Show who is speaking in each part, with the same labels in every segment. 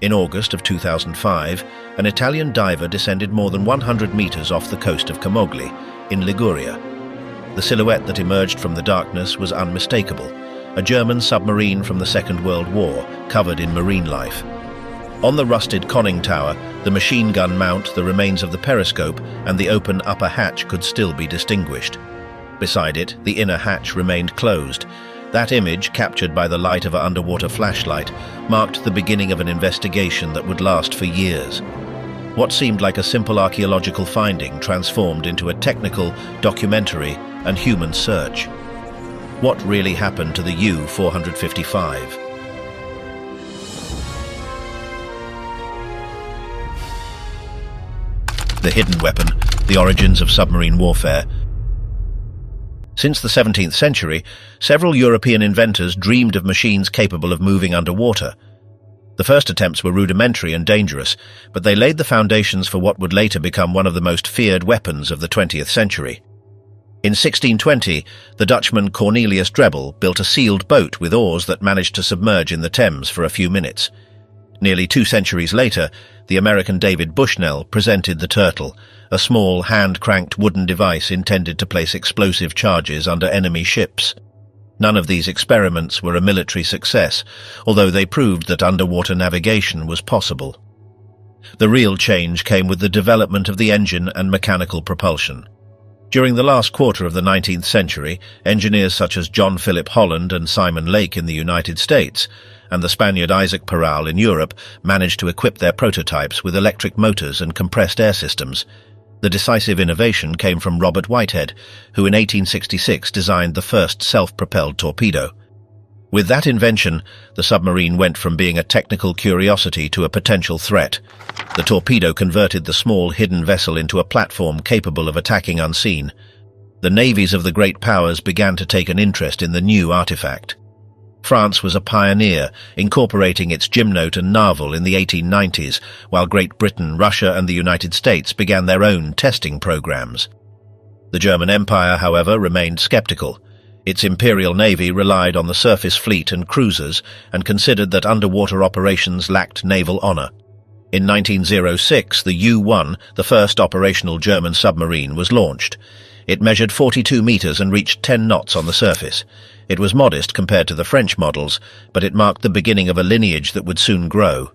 Speaker 1: In August of 2005, an Italian diver descended more than 100 meters off the coast of Camogli, in Liguria. The silhouette that emerged from the darkness was unmistakable, a German submarine from the Second World War, covered in marine life. On the rusted conning tower, the machine gun mount, the remains of the periscope, and the open upper hatch could still be distinguished. Beside it, the inner hatch remained closed. That image, captured by the light of an underwater flashlight, marked the beginning of an investigation that would last for years. What seemed like a simple archaeological finding transformed into a technical, documentary, and human search. What really happened to the U-455? The hidden weapon, the origins of submarine warfare. Since the 17th century, several European inventors dreamed of machines capable of moving underwater. The first attempts were rudimentary and dangerous, but they laid the foundations for what would later become one of the most feared weapons of the 20th century. In 1620, the Dutchman Cornelius Drebbel built a sealed boat with oars that managed to submerge in the Thames for a few minutes. Nearly 2 centuries later, the American David Bushnell presented the Turtle, a small hand-cranked wooden device intended to place explosive charges under enemy ships. None of these experiments were a military success, although they proved that underwater navigation was possible. The real change came with the development of the engine and mechanical propulsion. During the last quarter of the 19th century, engineers such as John Philip Holland and Simon Lake in the United States, and the Spaniard Isaac Peral in Europe, managed to equip their prototypes with electric motors and compressed air systems. The decisive innovation came from Robert Whitehead, who in 1866 designed the first self-propelled torpedo. With that invention, the submarine went from being a technical curiosity to a potential threat. The torpedo converted the small hidden vessel into a platform capable of attacking unseen. The navies of the great powers began to take an interest in the new artifact. France was a pioneer, incorporating its gymnote and naval in the 1890s, while Great Britain, Russia, and the United States began their own testing programs. The German Empire, however, remained skeptical. Its imperial navy relied on the surface fleet and cruisers and considered that underwater operations lacked naval honor. In 1906, the U-1, the first operational German submarine, was launched. It measured 42 meters and reached 10 knots on the surface. It was modest compared to the French models, but it marked the beginning of a lineage that would soon grow.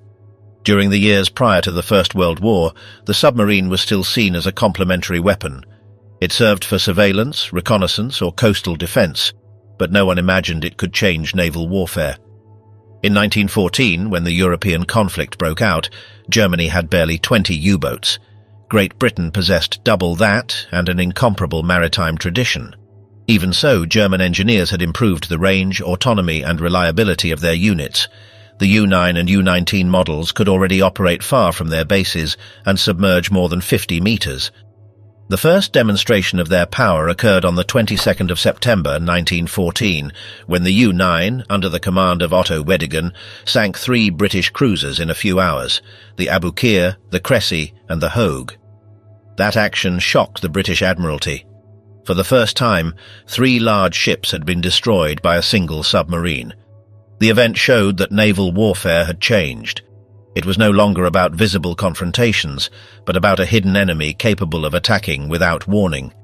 Speaker 1: During the years prior to the First World War, the submarine was still seen as a complementary weapon. It served for surveillance, reconnaissance, or coastal defense, but no one imagined it could change naval warfare. In 1914, when the European conflict broke out, Germany had barely 20 U-boats. Great Britain possessed double that and an incomparable maritime tradition. Even so, German engineers had improved the range, autonomy, and reliability of their units. The U-9 and U-19 models could already operate far from their bases and submerge more than 50 meters. The first demonstration of their power occurred on the 22nd of September 1914, when the U-9, under the command of Otto Weddigen, sank 3 British cruisers in a few hours, the Aboukir, the Cressy, and the Hogue. That action shocked the British Admiralty. For the first time, 3 large ships had been destroyed by a single submarine. The event showed that naval warfare had changed. It was no longer about visible confrontations, but about a hidden enemy capable of attacking without warning.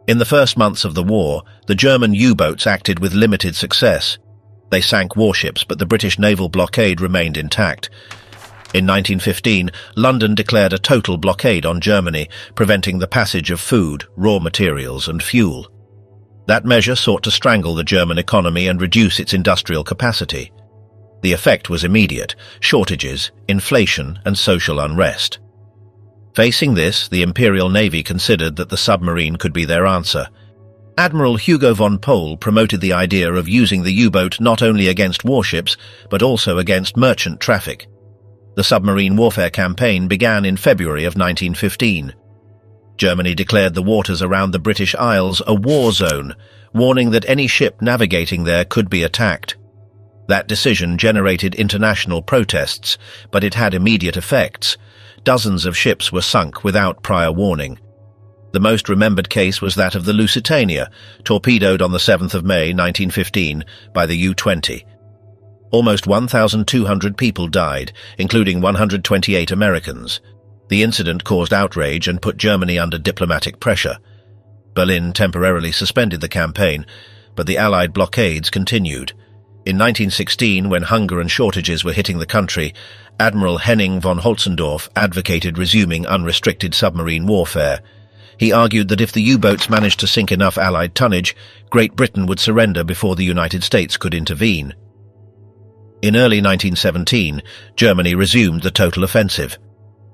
Speaker 1: In the first months of the war, the German U-boats acted with limited success. They sank warships, but the British naval blockade remained intact. In 1915, London declared a total blockade on Germany, preventing the passage of food, raw materials, and fuel. That measure sought to strangle the German economy and reduce its industrial capacity. The effect was immediate: shortages, inflation, and social unrest. Facing this, the Imperial Navy considered that the submarine could be their answer. Admiral Hugo von Pohl promoted the idea of using the U-boat not only against warships, but also against merchant traffic. The submarine warfare campaign began in February of 1915. Germany declared the waters around the British Isles a war zone, warning that any ship navigating there could be attacked. That decision generated international protests, but it had immediate effects. Dozens of ships were sunk without prior warning. The most remembered case was that of the Lusitania, torpedoed on the 7th of May 1915 by the U-20. Almost 1,200 people died, including 128 Americans. The incident caused outrage and put Germany under diplomatic pressure. Berlin temporarily suspended the campaign, but the Allied blockades continued. In 1916, when hunger and shortages were hitting the country, Admiral Henning von Holzendorf advocated resuming unrestricted submarine warfare. He argued that if the U-boats managed to sink enough Allied tonnage, Great Britain would surrender before the United States could intervene. In early 1917, Germany resumed the total offensive.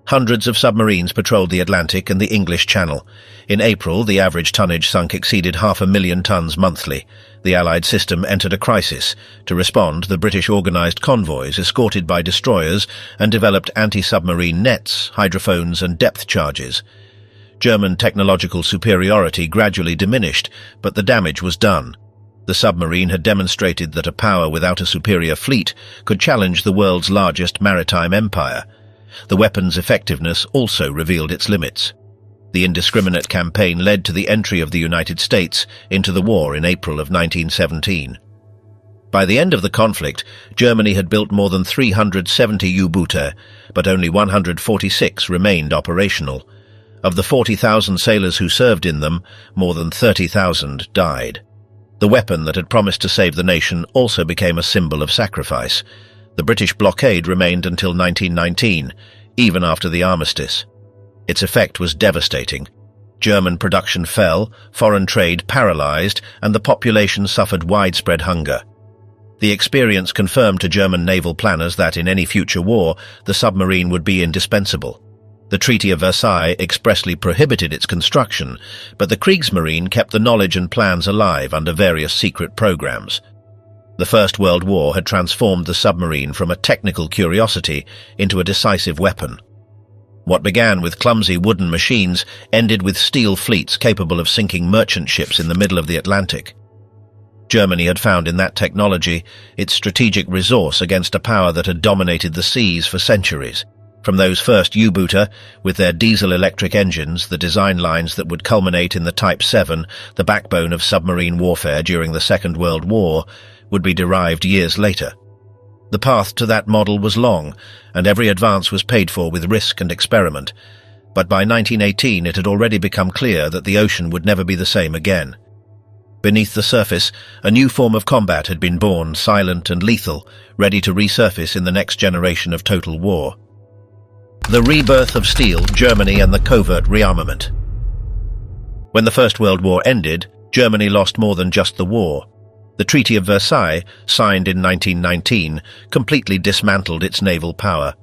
Speaker 1: Hundreds of submarines patrolled the Atlantic and the English Channel. In April, the average tonnage sunk exceeded 500,000 tons monthly. The Allied system entered a crisis. To respond, the British organised convoys escorted by destroyers and developed anti-submarine nets, hydrophones and depth charges. German technological superiority gradually diminished, but the damage was done. The submarine had demonstrated that a power without a superior fleet could challenge the world's largest maritime empire. The weapon's effectiveness also revealed its limits. The indiscriminate campaign led to the entry of the United States into the war in April of 1917. By the end of the conflict, Germany had built more than 370 U-boote, but only 146 remained operational. Of the 40,000 sailors who served in them, more than 30,000 died. The weapon that had promised to save the nation also became a symbol of sacrifice. The British blockade remained until 1919, even after the armistice. Its effect was devastating. German production fell, foreign trade paralyzed, and the population suffered widespread hunger. The experience confirmed to German naval planners that in any future war, the submarine would be indispensable. The Treaty of Versailles expressly prohibited its construction, but the Kriegsmarine kept the knowledge and plans alive under various secret programs. The First World War had transformed the submarine from a technical curiosity into a decisive weapon. What began with clumsy wooden machines ended with steel fleets capable of sinking merchant ships in the middle of the Atlantic. Germany had found in that technology its strategic resource against a power that had dominated the seas for centuries. From those first U-boote, with their diesel-electric engines, the design lines that would culminate in the Type 7, the backbone of submarine warfare during the Second World War, would be derived years later. The path to that model was long, and every advance was paid for with risk and experiment. But by 1918 it had already become clear that the ocean would never be the same again. Beneath the surface, a new form of combat had been born, silent and lethal, ready to resurface in the next generation of total war. The rebirth of steel, Germany and the covert rearmament. When the First World War ended, Germany lost more than just the war. The Treaty of Versailles, signed in 1919, completely dismantled its naval power.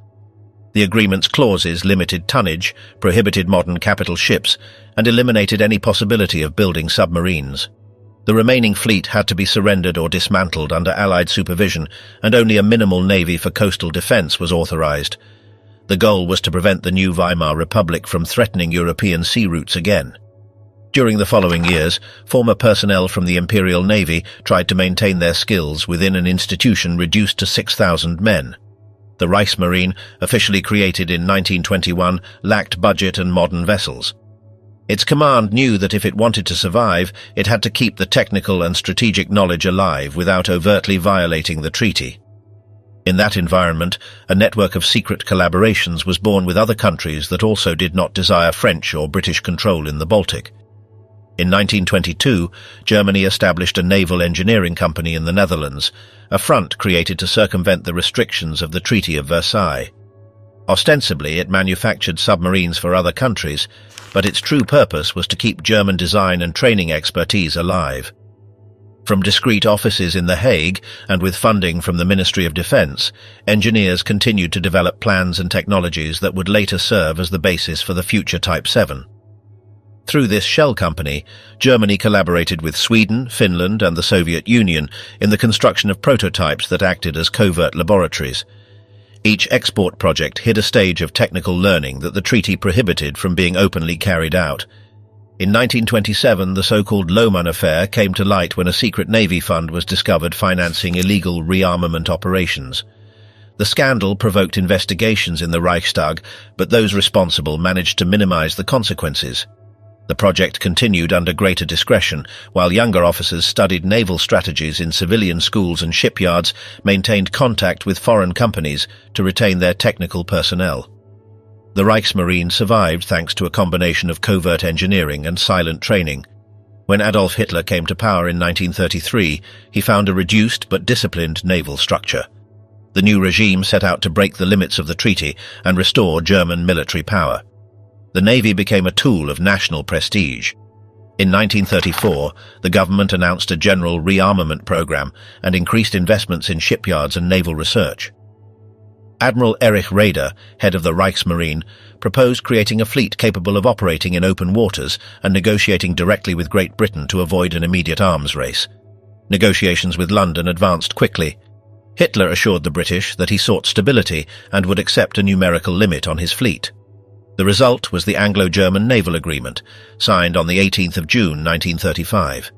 Speaker 1: The agreement's clauses limited tonnage, prohibited modern capital ships, and eliminated any possibility of building submarines. The remaining fleet had to be surrendered or dismantled under Allied supervision, and only a minimal navy for coastal defense was authorized. The goal was to prevent the new Weimar Republic from threatening European sea routes again. During the following years, former personnel from the Imperial Navy tried to maintain their skills within an institution reduced to 6,000 men. The Reichsmarine, officially created in 1921, lacked budget and modern vessels. Its command knew that if it wanted to survive, it had to keep the technical and strategic knowledge alive without overtly violating the treaty. In that environment, a network of secret collaborations was born with other countries that also did not desire French or British control in the Baltic. In 1922, Germany established a naval engineering company in the Netherlands, a front created to circumvent the restrictions of the Treaty of Versailles. Ostensibly, it manufactured submarines for other countries, but its true purpose was to keep German design and training expertise alive. From discreet offices in The Hague, and with funding from the Ministry of Defense, engineers continued to develop plans and technologies that would later serve as the basis for the future Type 7. Through this shell company, Germany collaborated with Sweden, Finland and the Soviet Union in the construction of prototypes that acted as covert laboratories. Each export project hid a stage of technical learning that the treaty prohibited from being openly carried out. In 1927, the so-called Lohmann affair came to light when a secret Navy fund was discovered financing illegal rearmament operations. The scandal provoked investigations in the Reichstag, but those responsible managed to minimize the consequences. The project continued under greater discretion, while younger officers studied naval strategies in civilian schools and shipyards, maintained contact with foreign companies to retain their technical personnel. The Reichsmarine survived thanks to a combination of covert engineering and silent training. When Adolf Hitler came to power in 1933, he found a reduced but disciplined naval structure. The new regime set out to break the limits of the treaty and restore German military power. The Navy became a tool of national prestige. In 1934, the government announced a general rearmament program and increased investments in shipyards and naval research. Admiral Erich Raeder, head of the Reichsmarine, proposed creating a fleet capable of operating in open waters and negotiating directly with Great Britain to avoid an immediate arms race. Negotiations with London advanced quickly. Hitler assured the British that he sought stability and would accept a numerical limit on his fleet. The result was the Anglo-German Naval Agreement, signed on the 18th of June 1935.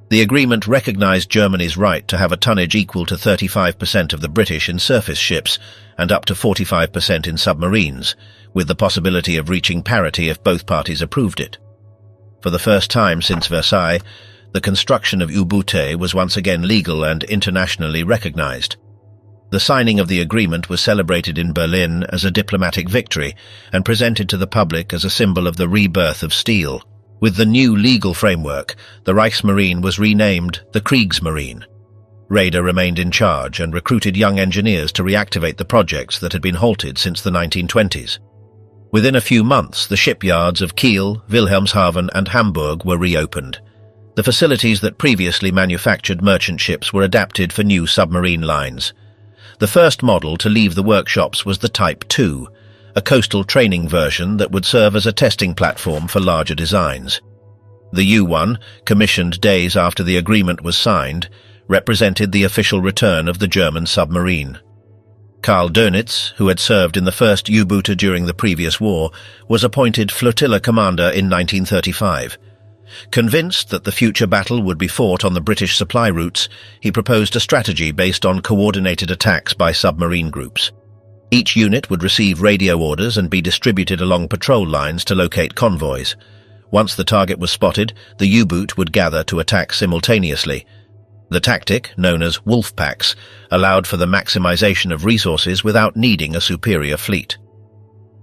Speaker 1: The agreement recognized Germany's right to have a tonnage equal to 35% of the British in surface ships and up to 45% in submarines, with the possibility of reaching parity if both parties approved it. For the first time since Versailles, the construction of U-boote was once again legal and internationally recognized. The signing of the agreement was celebrated in Berlin as a diplomatic victory and presented to the public as a symbol of the rebirth of steel. With the new legal framework, the Reichsmarine was renamed the Kriegsmarine. Raeder remained in charge and recruited young engineers to reactivate the projects that had been halted since the 1920s. Within a few months, the shipyards of Kiel, Wilhelmshaven and Hamburg were reopened. The facilities that previously manufactured merchant ships were adapted for new submarine lines. The first model to leave the workshops was the Type 2, a coastal training version that would serve as a testing platform for larger designs. The U-1, commissioned days after the agreement was signed, represented the official return of the German submarine. Karl Dönitz, who had served in the first U-boote during the previous war, was appointed flotilla commander in 1935. Convinced that the future battle would be fought on the British supply routes, he proposed a strategy based on coordinated attacks by submarine groups. Each unit would receive radio orders and be distributed along patrol lines to locate convoys. Once the target was spotted, the U-boot would gather to attack simultaneously. The tactic, known as wolf packs, allowed for the maximization of resources without needing a superior fleet.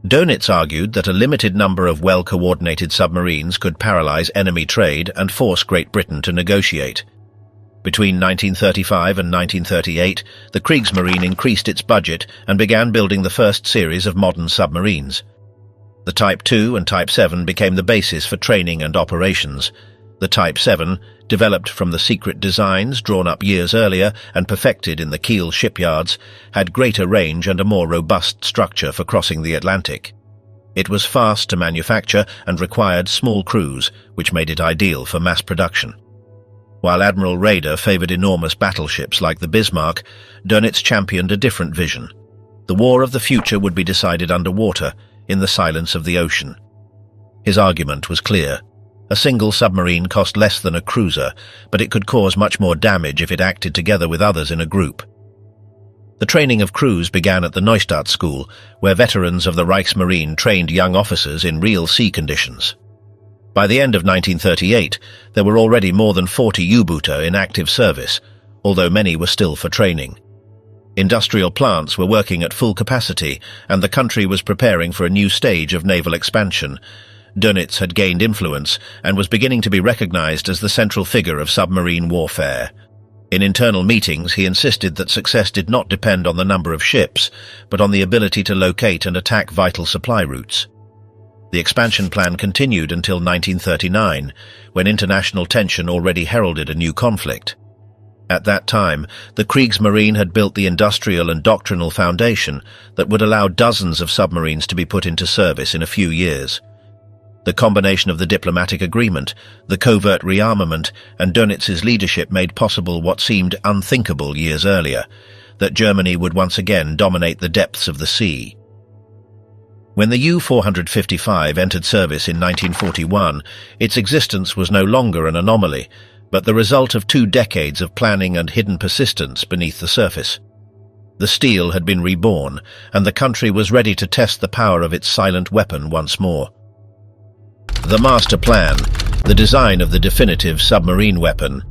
Speaker 1: Dönitz argued that a limited number of well-coordinated submarines could paralyze enemy trade and force Great Britain to negotiate. Between 1935 and 1938, the Kriegsmarine increased its budget and began building the first series of modern submarines. The Type 2 and Type 7 became the basis for training and operations. The Type 7, developed from the secret designs drawn up years earlier and perfected in the Kiel shipyards, had greater range and a more robust structure for crossing the Atlantic. It was fast to manufacture and required small crews, which made it ideal for mass production. While Admiral Raeder favored enormous battleships like the Bismarck, Dönitz championed a different vision. The war of the future would be decided underwater, in the silence of the ocean. His argument was clear. A single submarine cost less than a cruiser, but it could cause much more damage if it acted together with others in a group. The training of crews began at the Neustadt School, where veterans of the Reichsmarine trained young officers in real sea conditions. By the end of 1938, there were already more than 40 U-boote in active service, although many were still for training. Industrial plants were working at full capacity, and the country was preparing for a new stage of naval expansion. Dönitz had gained influence and was beginning to be recognized as the central figure of submarine warfare. In internal meetings, he insisted that success did not depend on the number of ships, but on the ability to locate and attack vital supply routes. The expansion plan continued until 1939, when international tension already heralded a new conflict. At that time, the Kriegsmarine had built the industrial and doctrinal foundation that would allow dozens of submarines to be put into service in a few years. The combination of the diplomatic agreement, the covert rearmament, and Dönitz's leadership made possible what seemed unthinkable years earlier, that Germany would once again dominate the depths of the sea. When the U-455 entered service in 1941, its existence was no longer an anomaly, but the result of 2 decades of planning and hidden persistence beneath the surface. The steel had been reborn, and the country was ready to test the power of its silent weapon once more. The master plan, the design of the definitive submarine weapon.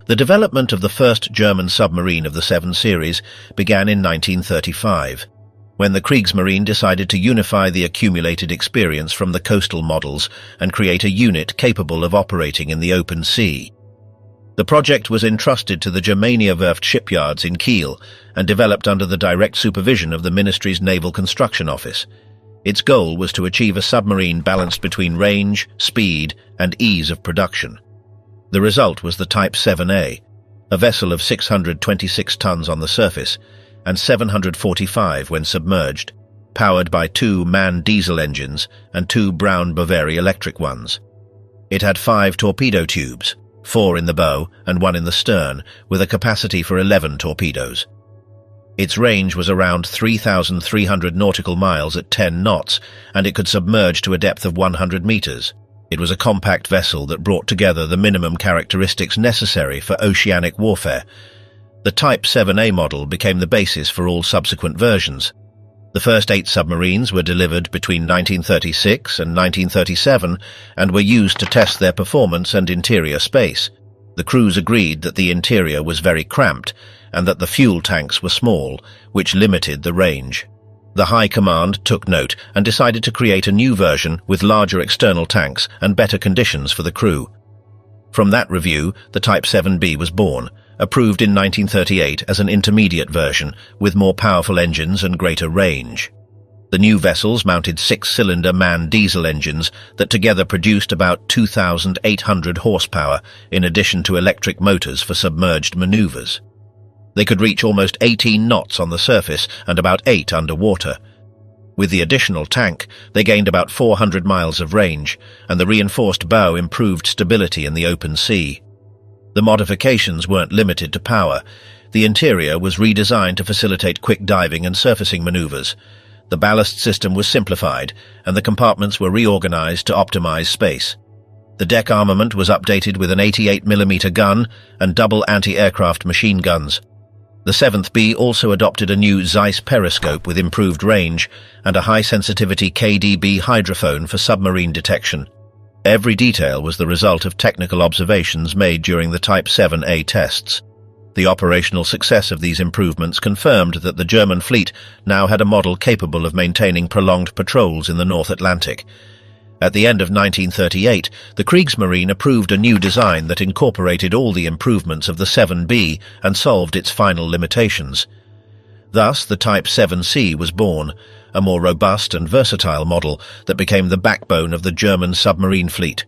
Speaker 1: The development of the first German submarine of the 7 series began in 1935, when the Kriegsmarine decided to unify the accumulated experience from the coastal models and create a unit capable of operating in the open sea. The project was entrusted to the Germania Werft shipyards in Kiel and developed under the direct supervision of the Ministry's Naval Construction Office. Its goal was to achieve a submarine balanced between range, speed, and ease of production. The result was the Type 7A, a vessel of 626 tons on the surface and 745 when submerged, powered by 2 manned diesel engines and 2 Brown Boveri electric ones. It had 5 torpedo tubes, 4 in the bow and 1 in the stern, with a capacity for 11 torpedoes. Its range was around 3,300 nautical miles at 10 knots, and it could submerge to a depth of 100 meters. It was a compact vessel that brought together the minimum characteristics necessary for oceanic warfare. The Type 7A model became the basis for all subsequent versions. The first 8 submarines were delivered between 1936 and 1937 and were used to test their performance and interior space. The crews agreed that the interior was very cramped and that the fuel tanks were small, which limited the range. The High Command took note and decided to create a new version with larger external tanks and better conditions for the crew. From that review, the Type 7B was born, approved in 1938 as an intermediate version with more powerful engines and greater range. The new vessels mounted 6-cylinder manned diesel engines that together produced about 2,800 horsepower in addition to electric motors for submerged maneuvers. They could reach almost 18 knots on the surface and about 8 underwater. With the additional tank, they gained about 400 miles of range, and the reinforced bow improved stability in the open sea. The modifications weren't limited to power. The interior was redesigned to facilitate quick diving and surfacing maneuvers. The ballast system was simplified, and the compartments were reorganized to optimize space. The deck armament was updated with an 88mm gun and double anti-aircraft machine guns. The 7th B also adopted a new Zeiss periscope with improved range and a high-sensitivity KDB hydrophone for submarine detection. Every detail was the result of technical observations made during the Type 7A tests. The operational success of these improvements confirmed that the German fleet now had a model capable of maintaining prolonged patrols in the North Atlantic. At the end of 1938, the Kriegsmarine approved a new design that incorporated all the improvements of the 7B and solved its final limitations. Thus, the Type 7C was born, a more robust and versatile model that became the backbone of the German submarine fleet.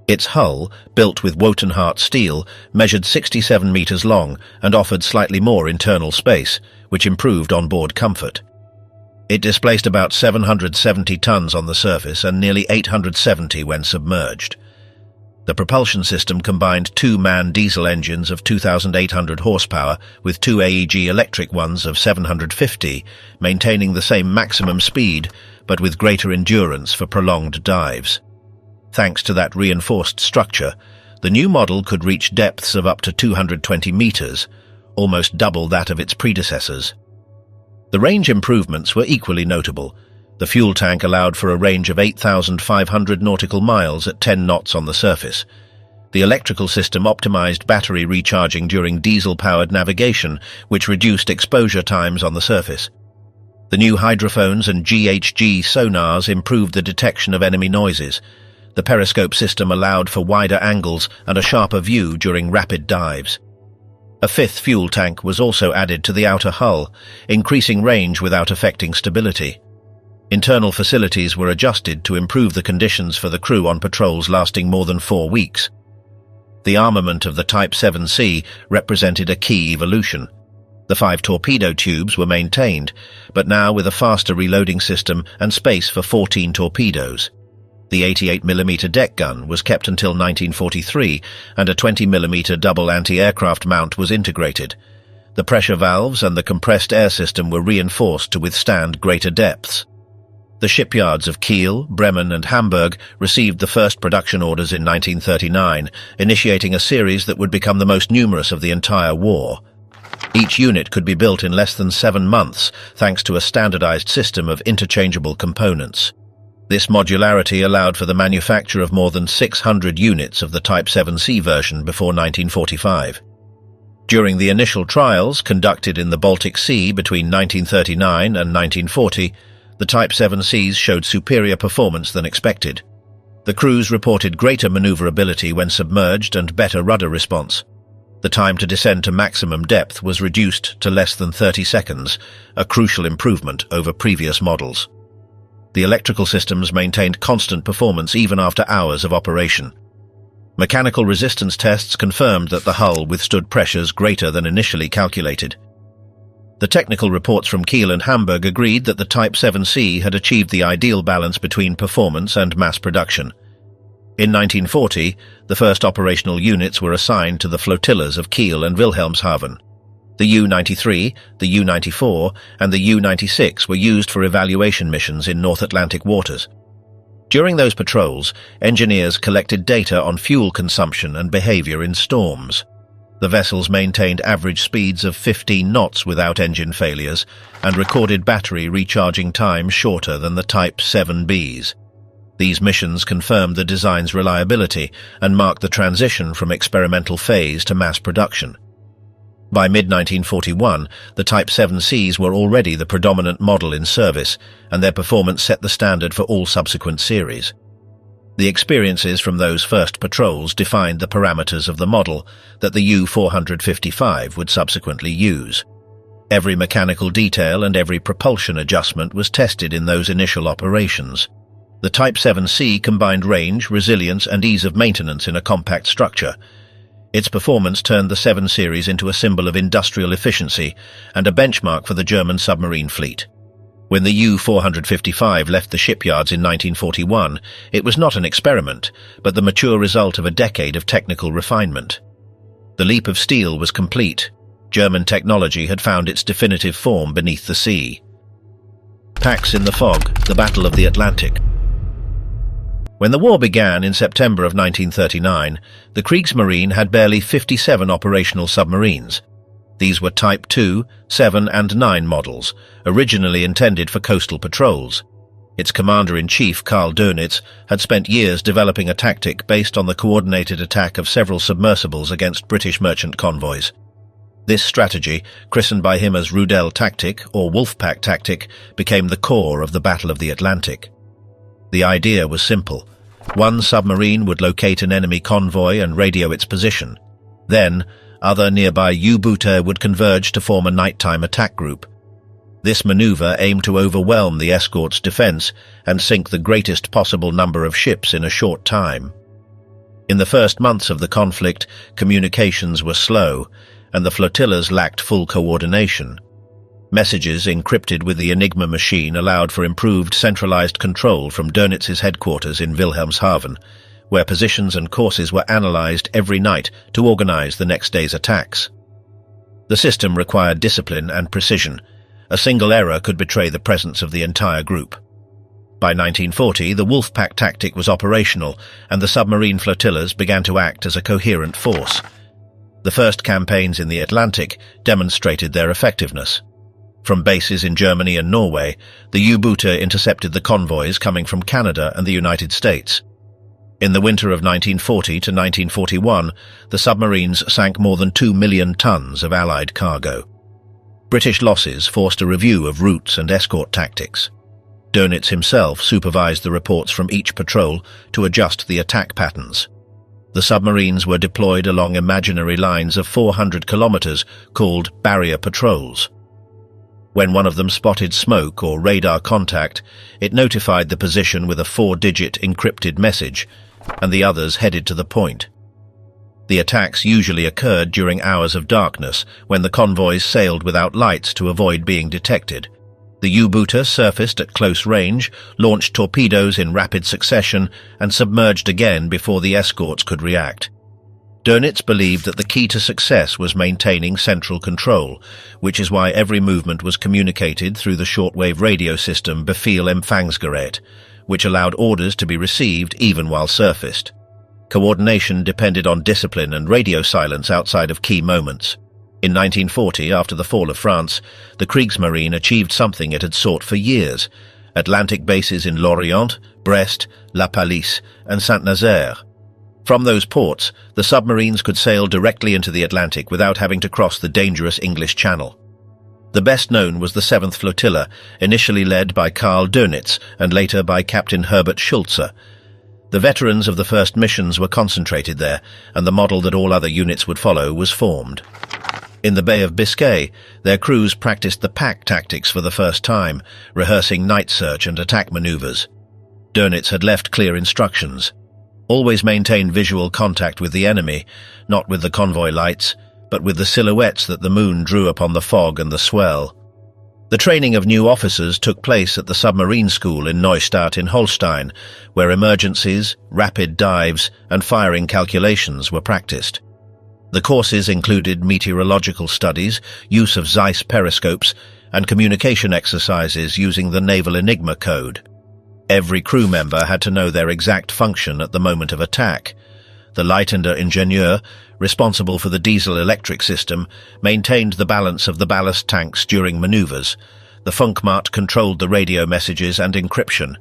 Speaker 1: Its hull, built with Wotenhart steel, measured 67 meters long and offered slightly more internal space, which improved onboard comfort. It displaced about 770 tons on the surface and nearly 870 when submerged. The propulsion system combined 2 manned diesel engines of 2,800 horsepower with 2 AEG electric ones of 750, maintaining the same maximum speed but with greater endurance for prolonged dives. Thanks to that reinforced structure, the new model could reach depths of up to 220 meters, almost double that of its predecessors. The range improvements were equally notable. The fuel tank allowed for a range of 8,500 nautical miles at 10 knots on the surface. The electrical system optimized battery recharging during diesel-powered navigation, which reduced exposure times on the surface. The new hydrophones and GHG sonars improved the detection of enemy noises. The periscope system allowed for wider angles and a sharper view during rapid dives. A 5th fuel tank was also added to the outer hull, increasing range without affecting stability. Internal facilities were adjusted to improve the conditions for the crew on patrols lasting more than 4 weeks. The armament of the Type 7C represented a key evolution. The 5 torpedo tubes were maintained, but now with a faster reloading system and space for 14 torpedoes. The 88mm deck gun was kept until 1943, and a 20mm double anti-aircraft mount was integrated. The pressure valves and the compressed air system were reinforced to withstand greater depths. The shipyards of Kiel, Bremen and Hamburg received the first production orders in 1939, initiating a series that would become the most numerous of the entire war. Each unit could be built in less than 7 months, thanks to a standardized system of interchangeable components. This modularity allowed for the manufacture of more than 600 units of the Type 7C version before 1945. During the initial trials conducted in the Baltic Sea between 1939 and 1940, the Type 7Cs showed superior performance than expected. The crews reported greater maneuverability when submerged and better rudder response. The time to descend to maximum depth was reduced to less than 30 seconds, a crucial improvement over previous models. The electrical systems maintained constant performance even after hours of operation. Mechanical resistance tests confirmed that the hull withstood pressures greater than initially calculated. The technical reports from Kiel and Hamburg agreed that the Type 7C had achieved the ideal balance between performance and mass production. In 1940, the first operational units were assigned to the flotillas of Kiel and Wilhelmshaven. The U-93, the U-94, and the U-96 were used for evaluation missions in North Atlantic waters. During those patrols, engineers collected data on fuel consumption and behavior in storms. The vessels maintained average speeds of 15 knots without engine failures and recorded battery recharging time shorter than the Type 7Bs. These missions confirmed the design's reliability and marked the transition from experimental phase to mass production. By mid-1941, the Type 7Cs were already the predominant model in service, and their performance set the standard for all subsequent series. The experiences from those first patrols defined the parameters of the model that the U-455 would subsequently use. Every mechanical detail and every propulsion adjustment was tested in those initial operations. The Type 7C combined range, resilience, and ease of maintenance in a compact structure. Its performance turned the 7 Series into a symbol of industrial efficiency and a benchmark for the German submarine fleet. When the U-455 left the shipyards in 1941, it was not an experiment, but the mature result of a decade of technical refinement. The leap of steel was complete. German technology had found its definitive form beneath the sea. Pax in the Fog, the Battle of the Atlantic. When the war began in September of 1939, the Kriegsmarine had barely 57 operational submarines. These were Type 2, 7 and 9 models, originally intended for coastal patrols. Its commander-in-chief, Karl Dönitz, had spent years developing a tactic based on the coordinated attack of several submersibles against British merchant convoys. This strategy, christened by him as Rudel Tactic or Wolfpack Tactic, became the core of the Battle of the Atlantic. The idea was simple. One submarine would locate an enemy convoy and radio its position. Then, other nearby U-booter would converge to form a nighttime attack group. This maneuver aimed to overwhelm the escort's defense and sink the greatest possible number of ships in a short time. In the first months of the conflict, communications were slow, and the flotillas lacked full coordination. Messages encrypted with the Enigma machine allowed for improved centralized control from Dönitz's headquarters in Wilhelmshaven, where positions and courses were analyzed every night to organize the next day's attacks. The system required discipline and precision. A single error could betray the presence of the entire group. By 1940, the Wolfpack tactic was operational, and the submarine flotillas began to act as a coherent force. The first campaigns in the Atlantic demonstrated their effectiveness. From bases in Germany and Norway, the U-booter intercepted the convoys coming from Canada and the United States. In the winter of 1940 to 1941, the submarines sank more than 2 million tons of Allied cargo. British losses forced a review of routes and escort tactics. Dönitz himself supervised the reports from each patrol to adjust the attack patterns. The submarines were deployed along imaginary lines of 400 kilometers called barrier patrols. When one of them spotted smoke or radar contact, it notified the position with a 4-digit encrypted message, and the others headed to the point. The attacks usually occurred during hours of darkness, when the convoys sailed without lights to avoid being detected. The U-booter surfaced at close range, launched torpedoes in rapid succession, and submerged again before the escorts could react. Dönitz believed that the key to success was maintaining central control, which is why every movement was communicated through the shortwave radio system Befehl-Empfangsgerät, which allowed orders to be received even while surfaced. Coordination depended on discipline and radio silence outside of key moments. In 1940, after the fall of France, the Kriegsmarine achieved something it had sought for years, Atlantic bases in Lorient, Brest, La Pallice, and Saint-Nazaire. From those ports, the submarines could sail directly into the Atlantic without having to cross the dangerous English Channel. The best known was the 7th Flotilla, initially led by Karl Dönitz and later by Captain Herbert Schulze. The veterans of the first missions were concentrated there, and the model that all other units would follow was formed. In the Bay of Biscay, their crews practiced the pack tactics for the first time, rehearsing night search and attack maneuvers. Dönitz had left clear instructions. Always maintain visual contact with the enemy, not with the convoy lights, but with the silhouettes that the moon drew upon the fog and the swell. The training of new officers took place at the submarine school in Neustadt in Holstein, where emergencies, rapid dives, and firing calculations were practiced. The courses included meteorological studies, use of Zeiss periscopes, and communication exercises using the naval enigma code. Every crew member had to know their exact function at the moment of attack. The Leitender Ingenieur, responsible for the diesel-electric system, maintained the balance of the ballast tanks during maneuvers. The Funkmacht controlled the radio messages and encryption.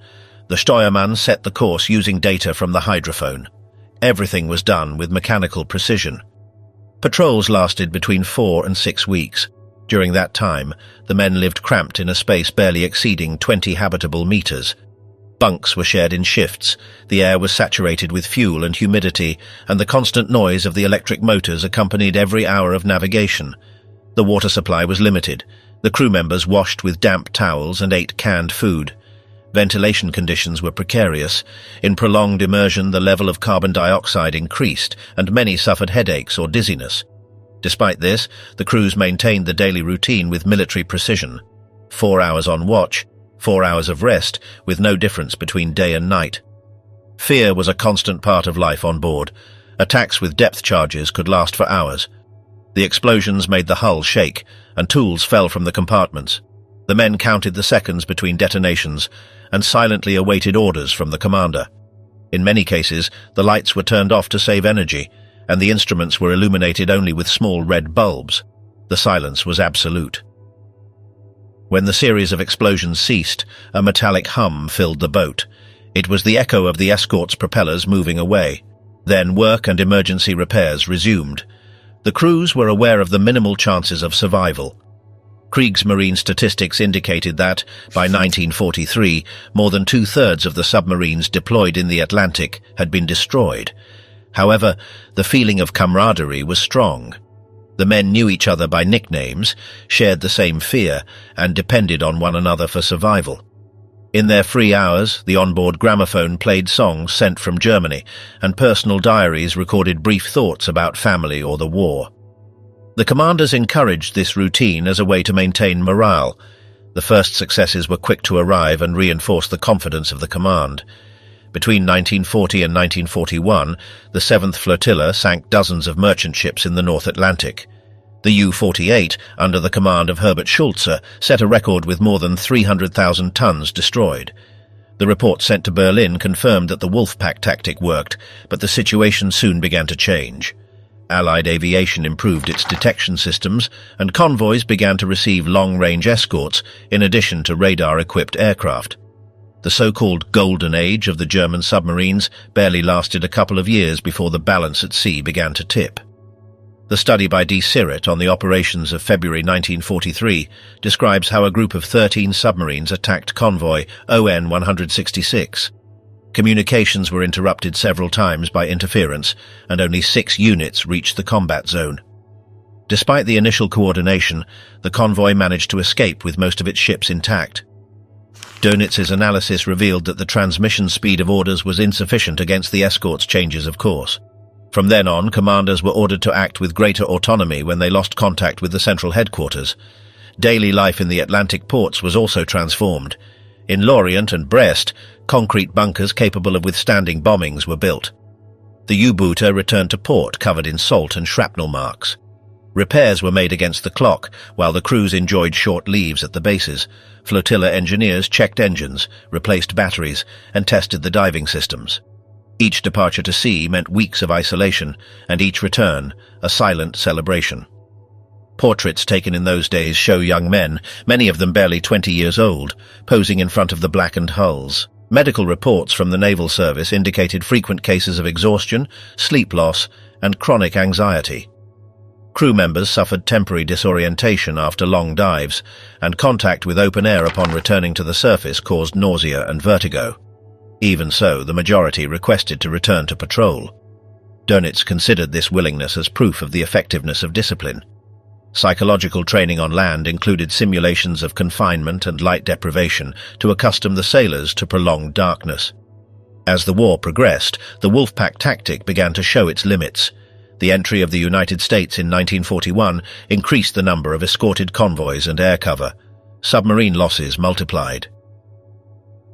Speaker 1: The Steuermann set the course using data from the hydrophone. Everything was done with mechanical precision. Patrols lasted between 4 and 6 weeks. During that time, the men lived cramped in a space barely exceeding 20 habitable meters. Bunks were shared in shifts, the air was saturated with fuel and humidity, and the constant noise of the electric motors accompanied every hour of navigation. The water supply was limited. The crew members washed with damp towels and ate canned food. Ventilation conditions were precarious. In prolonged immersion, the level of carbon dioxide increased, and many suffered headaches or dizziness. Despite this, the crews maintained the daily routine with military precision. 4 hours on watch, 4 hours of rest, with no difference between day and night. Fear was a constant part of life on board. Attacks with depth charges could last for hours. The explosions made the hull shake, and tools fell from the compartments. The men counted the seconds between detonations and silently awaited orders from the commander. In many cases, the lights were turned off to save energy, and the instruments were illuminated only with small red bulbs. The silence was absolute. When the series of explosions ceased, a metallic hum filled the boat. It was the echo of the escort's propellers moving away. Then work and emergency repairs resumed. The crews were aware of the minimal chances of survival. Kriegsmarine statistics indicated that, by 1943, more than 2/3 of the submarines deployed in the Atlantic had been destroyed. However, the feeling of camaraderie was strong. The men knew each other by nicknames, shared the same fear, and depended on one another for survival. In their free hours, the onboard gramophone played songs sent from Germany, and personal diaries recorded brief thoughts about family or the war. The commanders encouraged this routine as a way to maintain morale. The first successes were quick to arrive and reinforce the confidence of the command. Between 1940 and 1941, the 7th Flotilla sank dozens of merchant ships in the North Atlantic. The U-48, under the command of Herbert Schulze, set a record with more than 300,000 tons destroyed. The report sent to Berlin confirmed that the Wolfpack tactic worked, but the situation soon began to change. Allied aviation improved its detection systems, and convoys began to receive long-range escorts in addition to radar-equipped aircraft. The so-called Golden Age of the German submarines barely lasted a couple of years before the balance at sea began to tip. The study by D. Sirit on the operations of February 1943 describes how a group of 13 submarines attacked convoy ON 166. Communications were interrupted several times by interference, and only 6 units reached the combat zone. Despite the initial coordination, the convoy managed to escape with most of its ships intact. Dönitz's analysis revealed that the transmission speed of orders was insufficient against the escort's changes of course. From then on, commanders were ordered to act with greater autonomy when they lost contact with the central headquarters. Daily life in the Atlantic ports was also transformed. In Lorient and Brest, concrete bunkers capable of withstanding bombings were built. The U-booter returned to port covered in salt and shrapnel marks. Repairs were made against the clock, while the crews enjoyed short leaves at the bases. Flotilla engineers checked engines, replaced batteries, and tested the diving systems. Each departure to sea meant weeks of isolation, and each return a silent celebration. Portraits taken in those days show young men, many of them barely 20 years old, posing in front of the blackened hulls. Medical reports from the naval service indicated frequent cases of exhaustion, sleep loss, and chronic anxiety. Crew members suffered temporary disorientation after long dives, and contact with open air upon returning to the surface caused nausea and vertigo. Even so, the majority requested to return to patrol. Dönitz considered this willingness as proof of the effectiveness of discipline. Psychological training on land included simulations of confinement and light deprivation to accustom the sailors to prolonged darkness. As the war progressed, the Wolfpack tactic began to show its limits. The entry of the United States in 1941 increased the number of escorted convoys and air cover. Submarine losses multiplied.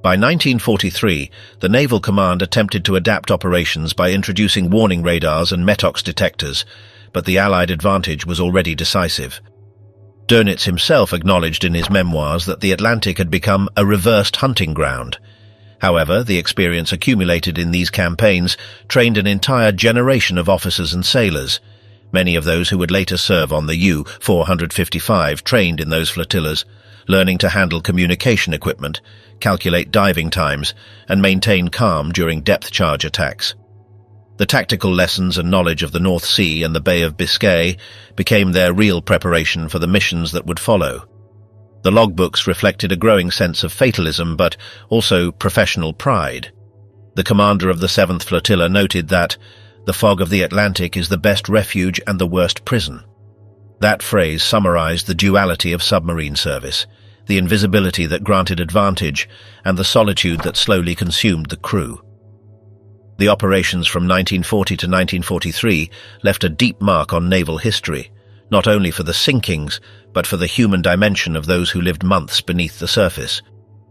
Speaker 1: By 1943, the Naval Command attempted to adapt operations by introducing warning radars and metox detectors, but the Allied advantage was already decisive. Dönitz himself acknowledged in his memoirs that the Atlantic had become a reversed hunting ground. However, the experience accumulated in these campaigns trained an entire generation of officers and sailors. Many of those who would later serve on the U-455 trained in those flotillas, learning to handle communication equipment, calculate diving times, and maintain calm during depth charge attacks. The tactical lessons and knowledge of the North Sea and the Bay of Biscay became their real preparation for the missions that would follow. The logbooks reflected a growing sense of fatalism, but also professional pride. The commander of the 7th Flotilla noted that, "The fog of the Atlantic is the best refuge and the worst prison." That phrase summarized the duality of submarine service, the invisibility that granted advantage and the solitude that slowly consumed the crew. The operations from 1940 to 1943 left a deep mark on naval history, not only for the sinkings, but for the human dimension of those who lived months beneath the surface.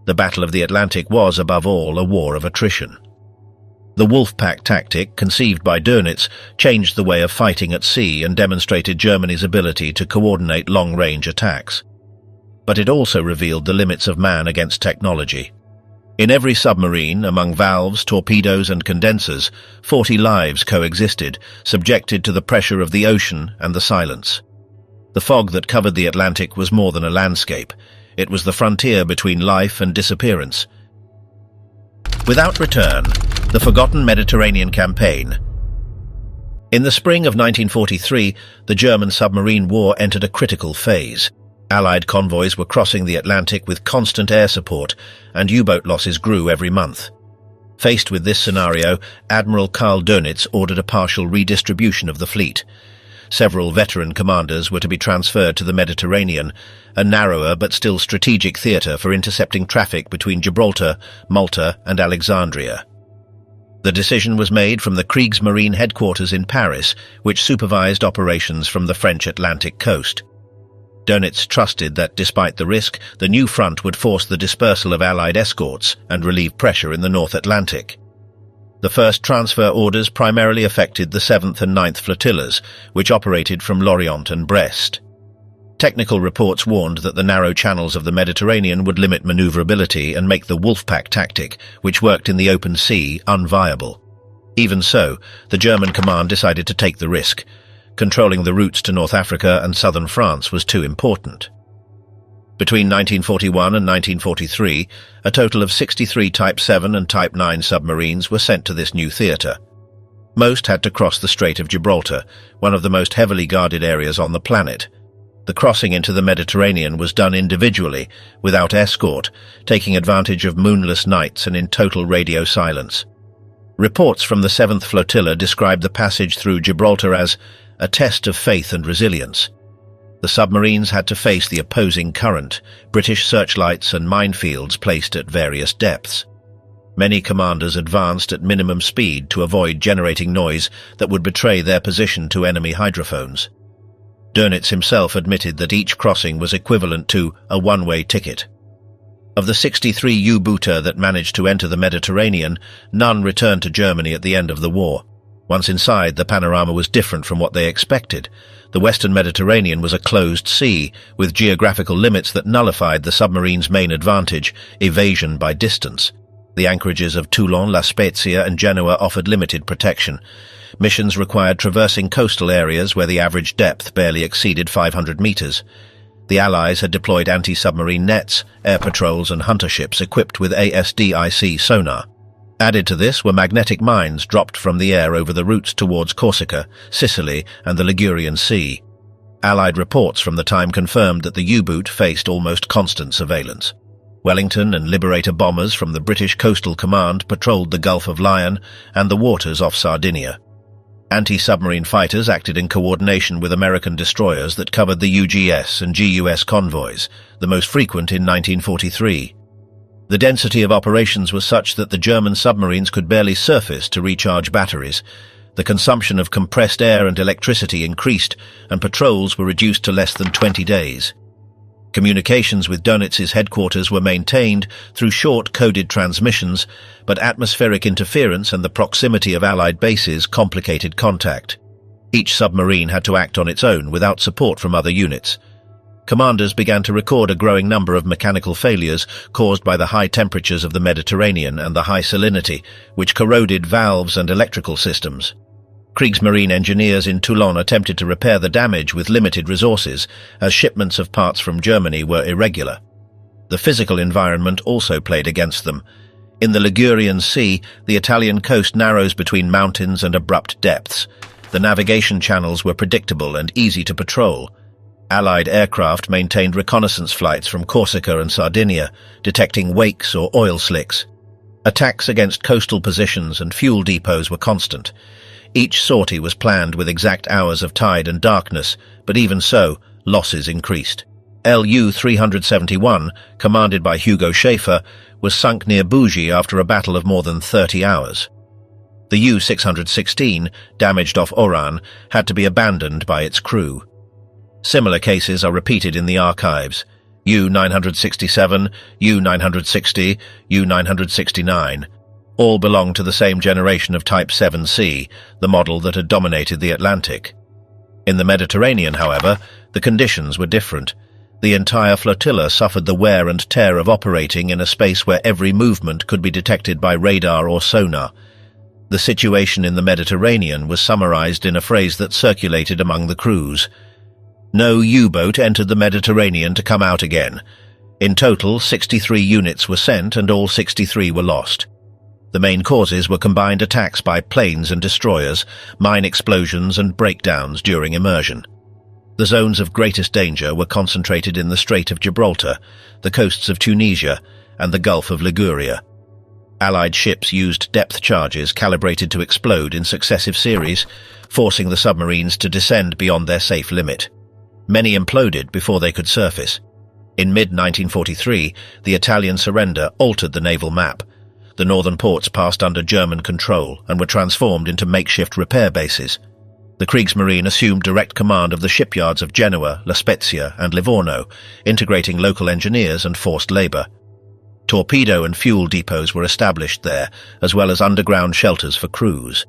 Speaker 1: The Battle of the Atlantic was, above all, a war of attrition. The Wolfpack tactic, conceived by Dönitz, changed the way of fighting at sea and demonstrated Germany's ability to coordinate long-range attacks. But it also revealed the limits of man against technology. In every submarine, among valves, torpedoes and condensers, 40 lives coexisted, subjected to the pressure of the ocean and the silence. The fog that covered the Atlantic was more than a landscape. It was the frontier between life and disappearance. Without return, the forgotten Mediterranean campaign. In the spring of 1943, the German submarine war entered a critical phase. Allied convoys were crossing the Atlantic with constant air support, and U-boat losses grew every month. Faced with this scenario, Admiral Karl Dönitz ordered a partial redistribution of the fleet. Several veteran commanders were to be transferred to the Mediterranean, a narrower but still strategic theatre for intercepting traffic between Gibraltar, Malta and Alexandria. The decision was made from the Kriegsmarine headquarters in Paris, which supervised operations from the French Atlantic coast. Dönitz trusted that, despite the risk, the new front would force the dispersal of Allied escorts and relieve pressure in the North Atlantic. The first transfer orders primarily affected the 7th and 9th flotillas, which operated from Lorient and Brest. Technical reports warned that the narrow channels of the Mediterranean would limit maneuverability and make the Wolfpack tactic, which worked in the open sea, unviable. Even so, the German command decided to take the risk. Controlling the routes to North Africa and southern France was too important. Between 1941 and 1943, a total of 63 Type 7 and Type 9 submarines were sent to this new theatre. Most had to cross the Strait of Gibraltar, one of the most heavily guarded areas on the planet. The crossing into the Mediterranean was done individually, without escort, taking advantage of moonless nights and in total radio silence. Reports from the 7th Flotilla described the passage through Gibraltar as a test of faith and resilience. The submarines had to face the opposing current, British searchlights and minefields placed at various depths. Many commanders advanced at minimum speed to avoid generating noise that would betray their position to enemy hydrophones. Dönitz himself admitted that each crossing was equivalent to a one-way ticket. Of the 63 U-booter that managed to enter the Mediterranean, none returned to Germany at the end of the war. Once inside, the panorama was different from what they expected. The western Mediterranean was a closed sea, with geographical limits that nullified the submarine's main advantage, evasion by distance. The anchorages of Toulon, La Spezia and Genoa offered limited protection. Missions required traversing coastal areas where the average depth barely exceeded 500 meters. The Allies had deployed anti-submarine nets, air patrols and hunter ships equipped with ASDIC sonar. Added to this were magnetic mines dropped from the air over the routes towards Corsica, Sicily and the Ligurian Sea. Allied reports from the time confirmed that the U-boot faced almost constant surveillance. Wellington and Liberator bombers from the British Coastal Command patrolled the Gulf of Lion and the waters off Sardinia. Anti-submarine fighters acted in coordination with American destroyers that covered the UGS and GUS convoys, the most frequent in 1943. The density of operations was such that the German submarines could barely surface to recharge batteries. The consumption of compressed air and electricity increased, and patrols were reduced to less than 20 days. Communications with Dönitz's headquarters were maintained through short coded transmissions, but atmospheric interference and the proximity of Allied bases complicated contact. Each submarine had to act on its own without support from other units. Commanders began to record a growing number of mechanical failures caused by the high temperatures of the Mediterranean and the high salinity, which corroded valves and electrical systems. Kriegsmarine engineers in Toulon attempted to repair the damage with limited resources, as shipments of parts from Germany were irregular. The physical environment also played against them. In the Ligurian Sea, the Italian coast narrows between mountains and abrupt depths. The navigation channels were predictable and easy to patrol. Allied aircraft maintained reconnaissance flights from Corsica and Sardinia, detecting wakes or oil slicks. Attacks against coastal positions and fuel depots were constant. Each sortie was planned with exact hours of tide and darkness, but even so, losses increased. LU-371, commanded by Hugo Schaefer, was sunk near Bougie after a battle of more than 30 hours. The U-616, damaged off Oran, had to be abandoned by its crew. Similar cases are repeated in the archives. U-967, U-960, U-969. All belonged to the same generation of Type 7C, the model that had dominated the Atlantic. In the Mediterranean, however, the conditions were different. The entire flotilla suffered the wear and tear of operating in a space where every movement could be detected by radar or sonar. The situation in the Mediterranean was summarized in a phrase that circulated among the crews. No U-boat entered the Mediterranean to come out again. In total, 63 units were sent and all 63 were lost. The main causes were combined attacks by planes and destroyers, mine explosions and breakdowns during immersion. The zones of greatest danger were concentrated in the Strait of Gibraltar, the coasts of Tunisia, and the Gulf of Liguria. Allied ships used depth charges calibrated to explode in successive series, forcing the submarines to descend beyond their safe limit. Many imploded before they could surface. In mid-1943, the Italian surrender altered the naval map. The northern ports passed under German control and were transformed into makeshift repair bases. The Kriegsmarine assumed direct command of the shipyards of Genoa, La Spezia and Livorno, integrating local engineers and forced labor. Torpedo and fuel depots were established there, as well as underground shelters for crews.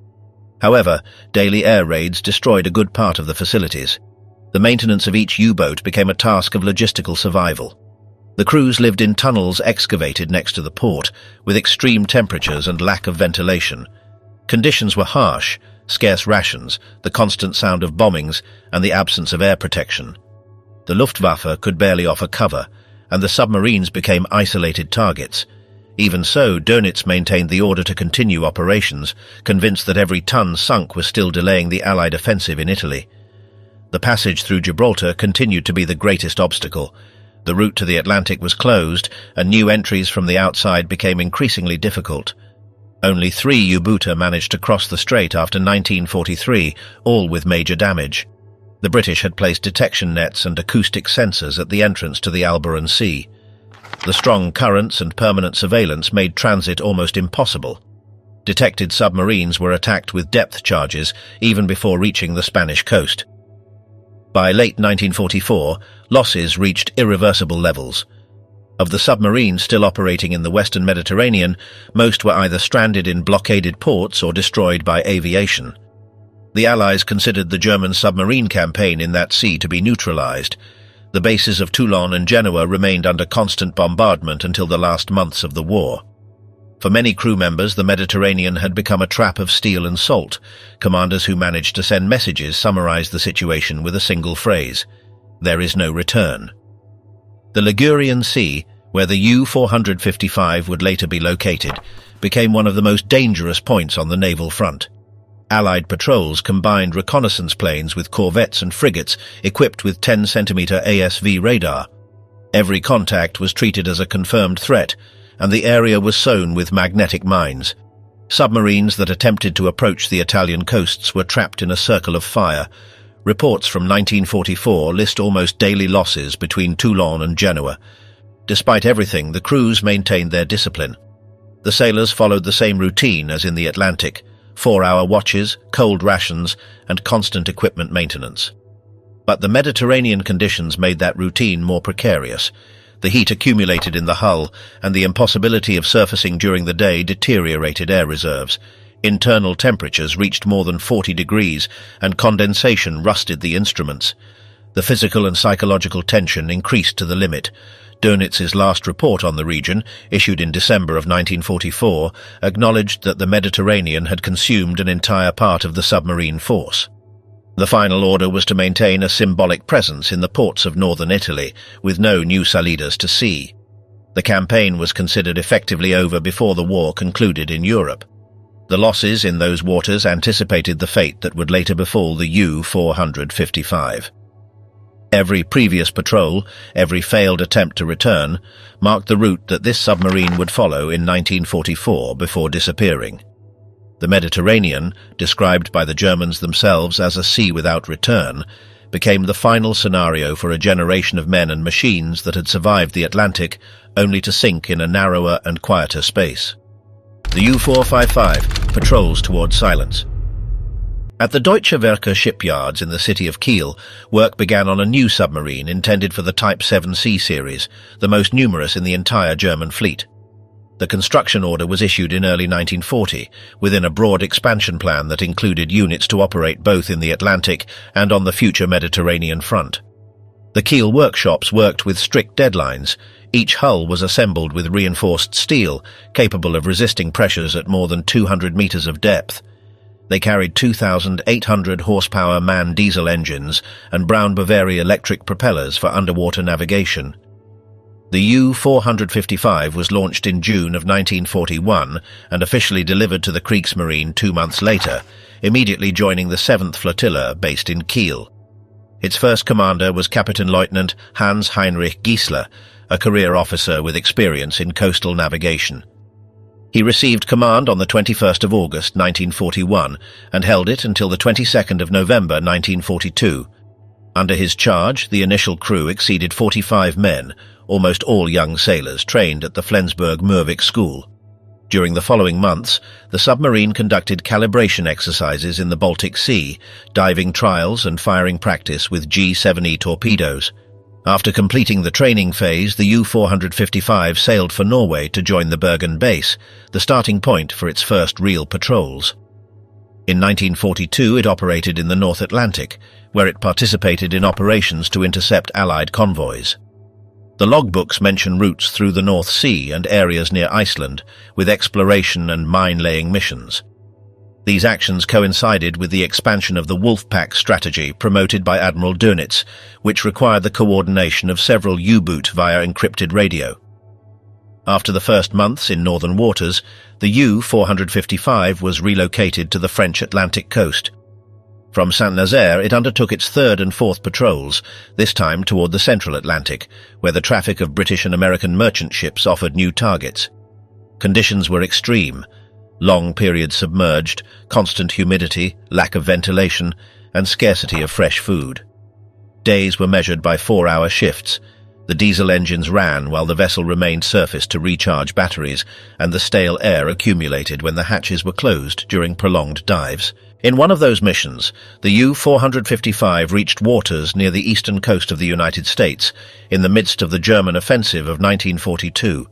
Speaker 1: However, daily air raids destroyed a good part of the facilities. The maintenance of each U-boat became a task of logistical survival. The crews lived in tunnels excavated next to the port, with extreme temperatures and lack of ventilation. Conditions were harsh, scarce rations, the constant sound of bombings, and the absence of air protection. The Luftwaffe could barely offer cover, and the submarines became isolated targets. Even so, Dönitz maintained the order to continue operations, convinced that every ton sunk was still delaying the Allied offensive in Italy. The passage through Gibraltar continued to be the greatest obstacle. The route to the Atlantic was closed, and new entries from the outside became increasingly difficult. Only 3 U-booter managed to cross the strait after 1943, all with major damage. The British had placed detection nets and acoustic sensors at the entrance to the Alboran Sea. The strong currents and permanent surveillance made transit almost impossible. Detected submarines were attacked with depth charges even before reaching the Spanish coast. By late 1944, losses reached irreversible levels. Of the submarines still operating in the western Mediterranean, most were either stranded in blockaded ports or destroyed by aviation. The Allies considered the German submarine campaign in that sea to be neutralized. The bases of Toulon and Genoa remained under constant bombardment until the last months of the war. For many crew members, the Mediterranean had become a trap of steel and salt. Commanders who managed to send messages summarized the situation with a single phrase: "There is no return." The Ligurian Sea, where the U-455 would later be located, became one of the most dangerous points on the naval front. Allied patrols combined reconnaissance planes with corvettes and frigates equipped with 10-centimeter ASV radar. Every contact was treated as a confirmed threat, and the area was sown with magnetic mines. Submarines that attempted to approach the Italian coasts were trapped in a circle of fire. Reports from 1944 list almost daily losses between Toulon and Genoa. Despite everything, the crews maintained their discipline. The sailors followed the same routine as in the Atlantic: 4-hour watches, cold rations, and constant equipment maintenance. But the Mediterranean conditions made that routine more precarious. The heat accumulated in the hull, and the impossibility of surfacing during the day deteriorated air reserves. Internal temperatures reached more than 40 degrees, and condensation rusted the instruments. The physical and psychological tension increased to the limit. Dönitz's last report on the region, issued in December of 1944, acknowledged that the Mediterranean had consumed an entire part of the submarine force. The final order was to maintain a symbolic presence in the ports of northern Italy, with no new salidas to sea. The campaign was considered effectively over before the war concluded in Europe. The losses in those waters anticipated the fate that would later befall the U-455. Every previous patrol, every failed attempt to return, marked the route that this submarine would follow in 1944 before disappearing. The Mediterranean, described by the Germans themselves as a sea without return, became the final scenario for a generation of men and machines that had survived the Atlantic, only to sink in a narrower and quieter space. The U-455 patrols towards silence. At the Deutsche Werke shipyards in the city of Kiel, work began on a new submarine intended for the Type 7C series, the most numerous in the entire German fleet. The construction order was issued in early 1940, within a broad expansion plan that included units to operate both in the Atlantic and on the future Mediterranean front. The Kiel workshops worked with strict deadlines. Each hull was assembled with reinforced steel, capable of resisting pressures at more than 200 meters of depth. They carried 2,800 horsepower MAN diesel engines and Brown Boveri electric propellers for underwater navigation. The U-455 was launched in June of 1941 and officially delivered to the Kriegsmarine 2 months later, immediately joining the 7th Flotilla based in Kiel. Its first commander was Captain Lieutenant Hans Heinrich Giesler, a career officer with experience in coastal navigation. He received command on the 21st of August 1941 and held it until the 22nd of November 1942. Under his charge, the initial crew exceeded 45 men, almost all young sailors trained at the Flensburg-Murvik School. During the following months, the submarine conducted calibration exercises in the Baltic Sea, diving trials and firing practice with G-7E torpedoes. After completing the training phase, the U-455 sailed for Norway to join the Bergen base, the starting point for its first real patrols. In 1942, it operated in the North Atlantic, where it participated in operations to intercept Allied convoys. The logbooks mention routes through the North Sea and areas near Iceland, with exploration and mine-laying missions. These actions coincided with the expansion of the Wolfpack strategy promoted by Admiral Dönitz, which required the coordination of several U-boot via encrypted radio. After the first months in northern waters, the U-455 was relocated to the French Atlantic coast. From Saint-Nazaire, it undertook its third and fourth patrols, this time toward the central Atlantic, where the traffic of British and American merchant ships offered new targets. Conditions were extreme: long periods submerged, constant humidity, lack of ventilation, and scarcity of fresh food. Days were measured by 4-hour shifts. The diesel engines ran while the vessel remained surfaced to recharge batteries, and the stale air accumulated when the hatches were closed during prolonged dives. In one of those missions, the U-455 reached waters near the eastern coast of the United States, in the midst of the German offensive of 1942.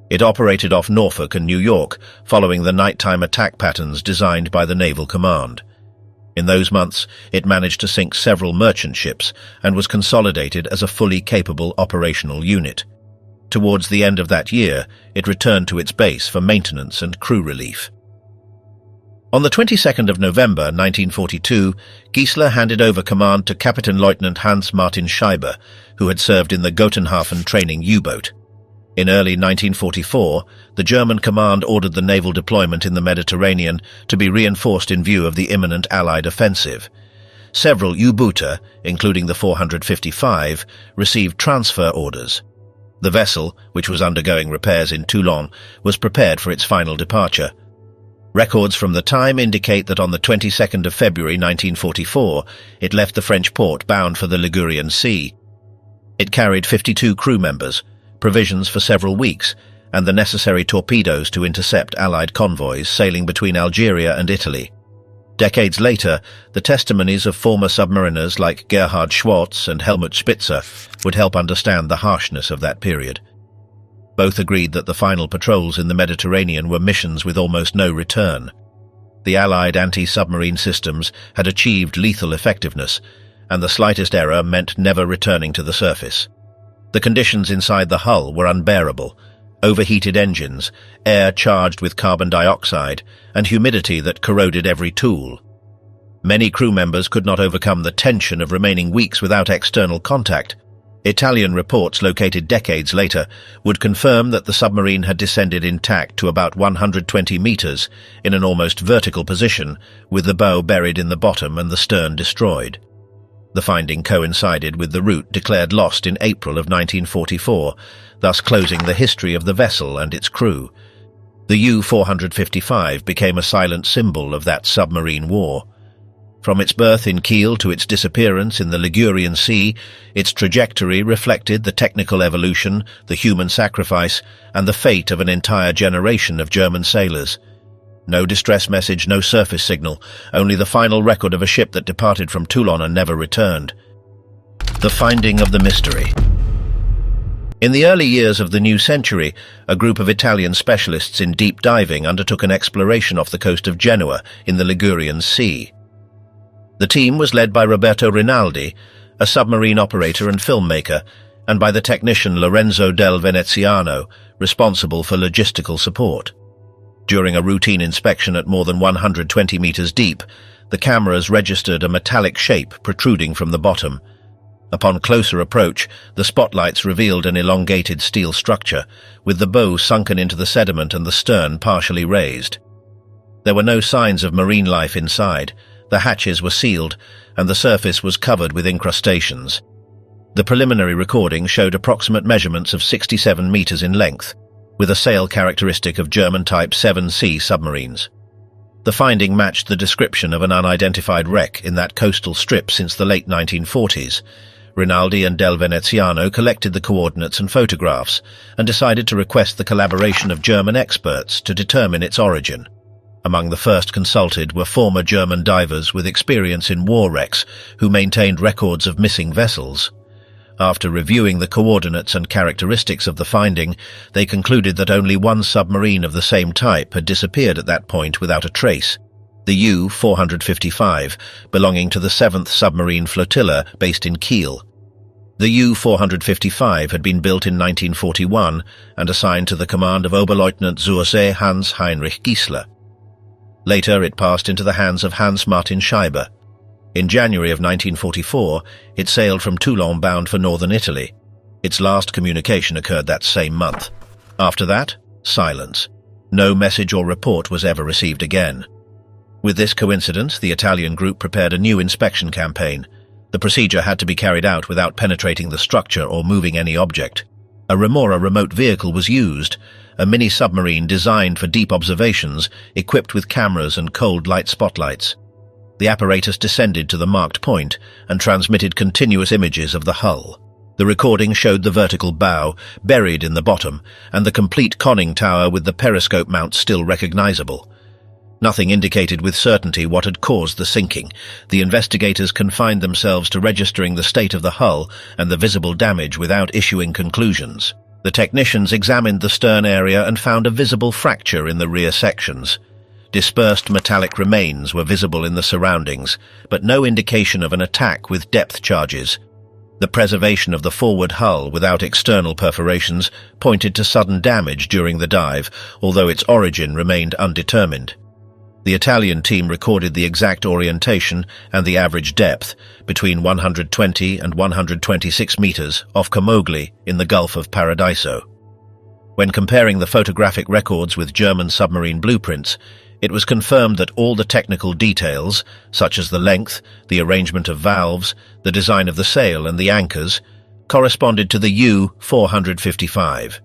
Speaker 1: It operated off Norfolk and New York, following the nighttime attack patterns designed by the Naval Command. In those months, it managed to sink several merchant ships and was consolidated as a fully capable operational unit. Towards the end of that year, it returned to its base for maintenance and crew relief. On the 22nd of November 1942, Giesler handed over command to Kapitänleutnant Hans-Martin Scheiber, who had served in the Gotenhafen training U-boat. In early 1944, the German command ordered the naval deployment in the Mediterranean to be reinforced in view of the imminent Allied offensive. Several U-booter, including the 455, received transfer orders. The vessel, which was undergoing repairs in Toulon, was prepared for its final departure. Records from the time indicate that on the 22nd of February 1944, it left the French port bound for the Ligurian Sea. It carried 52 crew members, provisions for several weeks, and the necessary torpedoes to intercept Allied convoys sailing between Algeria and Italy. Decades later, the testimonies of former submariners like Gerhard Schwartz and Helmut Spitzer would help understand the harshness of that period. Both agreed that the final patrols in the Mediterranean were missions with almost no return. The Allied anti-submarine systems had achieved lethal effectiveness, and the slightest error meant never returning to the surface. The conditions inside the hull were unbearable: overheated engines, air charged with carbon dioxide, and humidity that corroded every tool. Many crew members could not overcome the tension of remaining weeks without external contact. Italian reports located decades later would confirm that the submarine had descended intact to about 120 meters in an almost vertical position, with the bow buried in the bottom and the stern destroyed. The finding coincided with the route declared lost in April of 1944, thus closing the history of the vessel and its crew. The U-455 became a silent symbol of that submarine war. From its birth in Kiel to its disappearance in the Ligurian Sea, its trajectory reflected the technical evolution, the human sacrifice, and the fate of an entire generation of German sailors. No distress message, no surface signal, only the final record of a ship that departed from Toulon and never returned. The finding of the mystery. In the early years of the new century, a group of Italian specialists in deep diving undertook an exploration off the coast of Genoa in the Ligurian Sea. The team was led by Roberto Rinaldi, a submarine operator and filmmaker, and by the technician Lorenzo del Veneziano, responsible for logistical support. During a routine inspection at more than 120 meters deep, the cameras registered a metallic shape protruding from the bottom. Upon closer approach, the spotlights revealed an elongated steel structure, with the bow sunken into the sediment and the stern partially raised. There were no signs of marine life inside. The hatches were sealed, and the surface was covered with incrustations. The preliminary recording showed approximate measurements of 67 meters in length, with a sail characteristic of German-type 7C submarines. The finding matched the description of an unidentified wreck in that coastal strip since the late 1940s. Rinaldi and Del Veneziano collected the coordinates and photographs and decided to request the collaboration of German experts to determine its origin. Among the first consulted were former German divers with experience in war wrecks who maintained records of missing vessels. After reviewing the coordinates and characteristics of the finding, they concluded that only one submarine of the same type had disappeared at that point without a trace, the U-455, belonging to the 7th Submarine Flotilla based in Kiel. The U-455 had been built in 1941 and assigned to the command of Oberleutnant zur See Hans Heinrich Giesler. Later it passed into the hands of Hans-Martin Scheiber. In January of 1944, it sailed from Toulon bound for northern Italy. Its last communication occurred that same month. After that, silence. No message or report was ever received again. With this coincidence, the Italian group prepared a new inspection campaign. The procedure had to be carried out without penetrating the structure or moving any object. A Remora remote vehicle was used, a mini-submarine designed for deep observations, equipped with cameras and cold light spotlights. The apparatus descended to the marked point and transmitted continuous images of the hull. The recording showed the vertical bow, buried in the bottom, and the complete conning tower with the periscope mount still recognizable. Nothing indicated with certainty what had caused the sinking. The investigators confined themselves to registering the state of the hull and the visible damage without issuing conclusions. The technicians examined the stern area and found a visible fracture in the rear sections. Dispersed metallic remains were visible in the surroundings, but no indication of an attack with depth charges. The preservation of the forward hull without external perforations pointed to sudden damage during the dive, although its origin remained undetermined. The Italian team recorded the exact orientation and the average depth, between 120 and 126 meters off Camogli in the Gulf of Paradiso. When comparing the photographic records with German submarine blueprints, it was confirmed that all the technical details, such as the length, the arrangement of valves, the design of the sail and the anchors, corresponded to the U-455.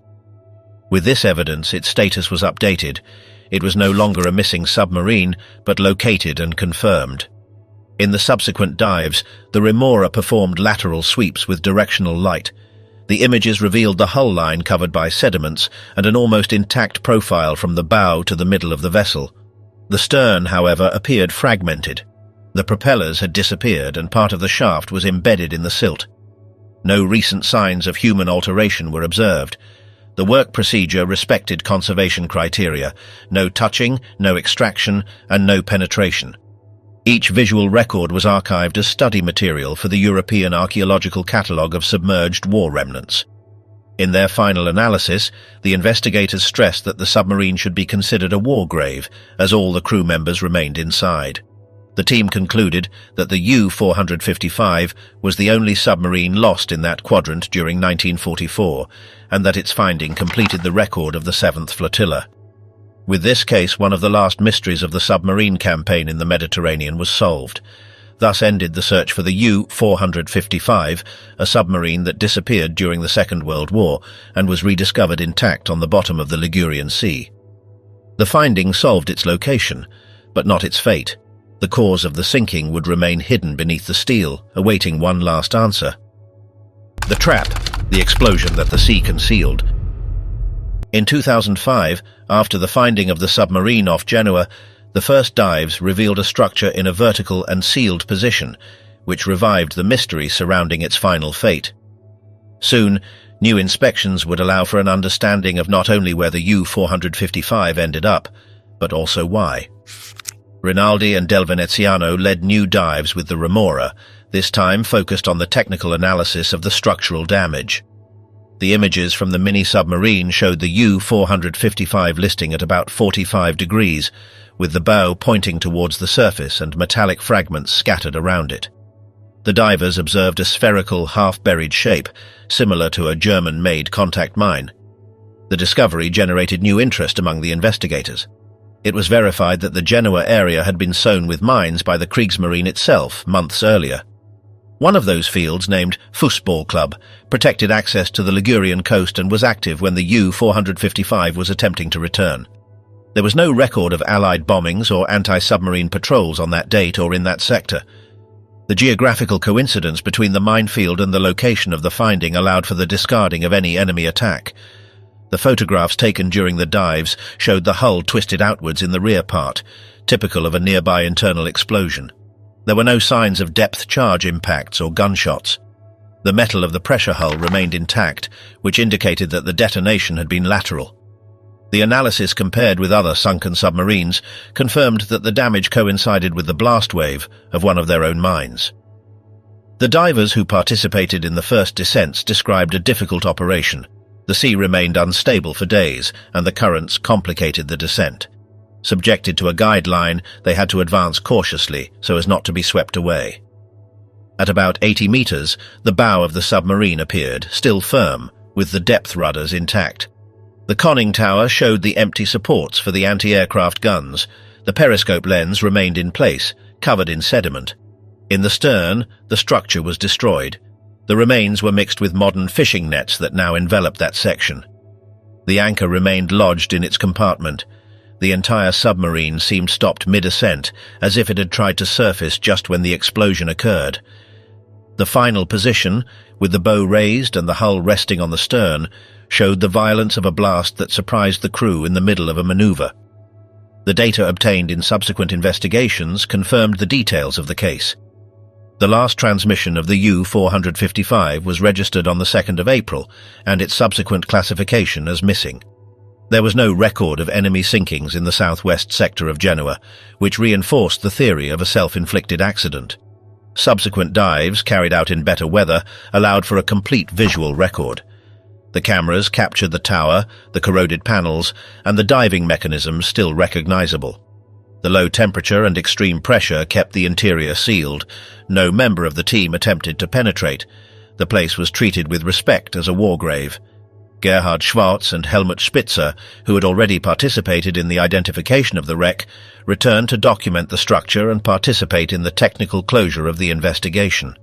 Speaker 1: With this evidence, its status was updated. It was no longer a missing submarine, but located and confirmed. In the subsequent dives, the remora performed lateral sweeps with directional light. The images revealed the hull line covered by sediments and an almost intact profile from the bow to the middle of the vessel. The stern, however, appeared fragmented. The propellers had disappeared and part of the shaft was embedded in the silt. No recent signs of human alteration were observed. The work procedure respected conservation criteria: no touching, no extraction, and no penetration. Each visual record was archived as study material for the European Archaeological Catalogue of Submerged War Remnants. In their final analysis, the investigators stressed that the submarine should be considered a war grave, as all the crew members remained inside. The team concluded that the U-455 was the only submarine lost in that quadrant during 1944, and that its finding completed the record of the 7th Flotilla. With this case, one of the last mysteries of the submarine campaign in the Mediterranean was solved. Thus ended the search for the U-455, a submarine that disappeared during the Second World War and was rediscovered intact on the bottom of the Ligurian Sea. The finding solved its location, but not its fate. The cause of the sinking would remain hidden beneath the steel, awaiting one last answer. The trap, the explosion that the sea concealed. In 2005, after the finding of the submarine off Genoa, the first dives revealed a structure in a vertical and sealed position, which revived the mystery surrounding its final fate. Soon, new inspections would allow for an understanding of not only where the U-455 ended up, but also why. Rinaldi and Del Veneziano led new dives with the remora, this time focused on the technical analysis of the structural damage. The images from the mini-submarine showed the U-455 listing at about 45 degrees, with the bow pointing towards the surface and metallic fragments scattered around it. The divers observed a spherical, half-buried shape, similar to a German-made contact mine. The discovery generated new interest among the investigators. It was verified that the Genoa area had been sown with mines by the Kriegsmarine itself months earlier. One of those fields, named Fußball Club, protected access to the Ligurian coast and was active when the U-455 was attempting to return. There was no record of Allied bombings or anti-submarine patrols on that date or in that sector. The geographical coincidence between the minefield and the location of the finding allowed for the discarding of any enemy attack. The photographs taken during the dives showed the hull twisted outwards in the rear part, typical of a nearby internal explosion. There were no signs of depth charge impacts or gunshots. The metal of the pressure hull remained intact, which indicated that the detonation had been lateral. The analysis compared with other sunken submarines confirmed that the damage coincided with the blast wave of one of their own mines. The divers who participated in the first descents described a difficult operation. The sea remained unstable for days, and the currents complicated the descent. Subjected to a guideline, they had to advance cautiously so as not to be swept away. At about 80 meters, the bow of the submarine appeared, still firm, with the depth rudders intact. The conning tower showed the empty supports for the anti-aircraft guns. The periscope lens remained in place, covered in sediment. In the stern, the structure was destroyed. The remains were mixed with modern fishing nets that now enveloped that section. The anchor remained lodged in its compartment. The entire submarine seemed stopped mid-ascent, as if it had tried to surface just when the explosion occurred. The final position, with the bow raised and the hull resting on the stern, showed the violence of a blast that surprised the crew in the middle of a maneuver. The data obtained in subsequent investigations confirmed the details of the case. The last transmission of the U-455 was registered on the 2nd of April, and its subsequent classification as missing. There was no record of enemy sinkings in the southwest sector of Genoa, which reinforced the theory of a self-inflicted accident. Subsequent dives, carried out in better weather, allowed for a complete visual record. The cameras captured the tower, the corroded panels, and the diving mechanisms still recognizable. The low temperature and extreme pressure kept the interior sealed. No member of the team attempted to penetrate. The place was treated with respect as a war grave. Gerhard Schwarz and Helmut Spitzer, who had already participated in the identification of the wreck, returned to document the structure and participate in the technical closure of the investigation.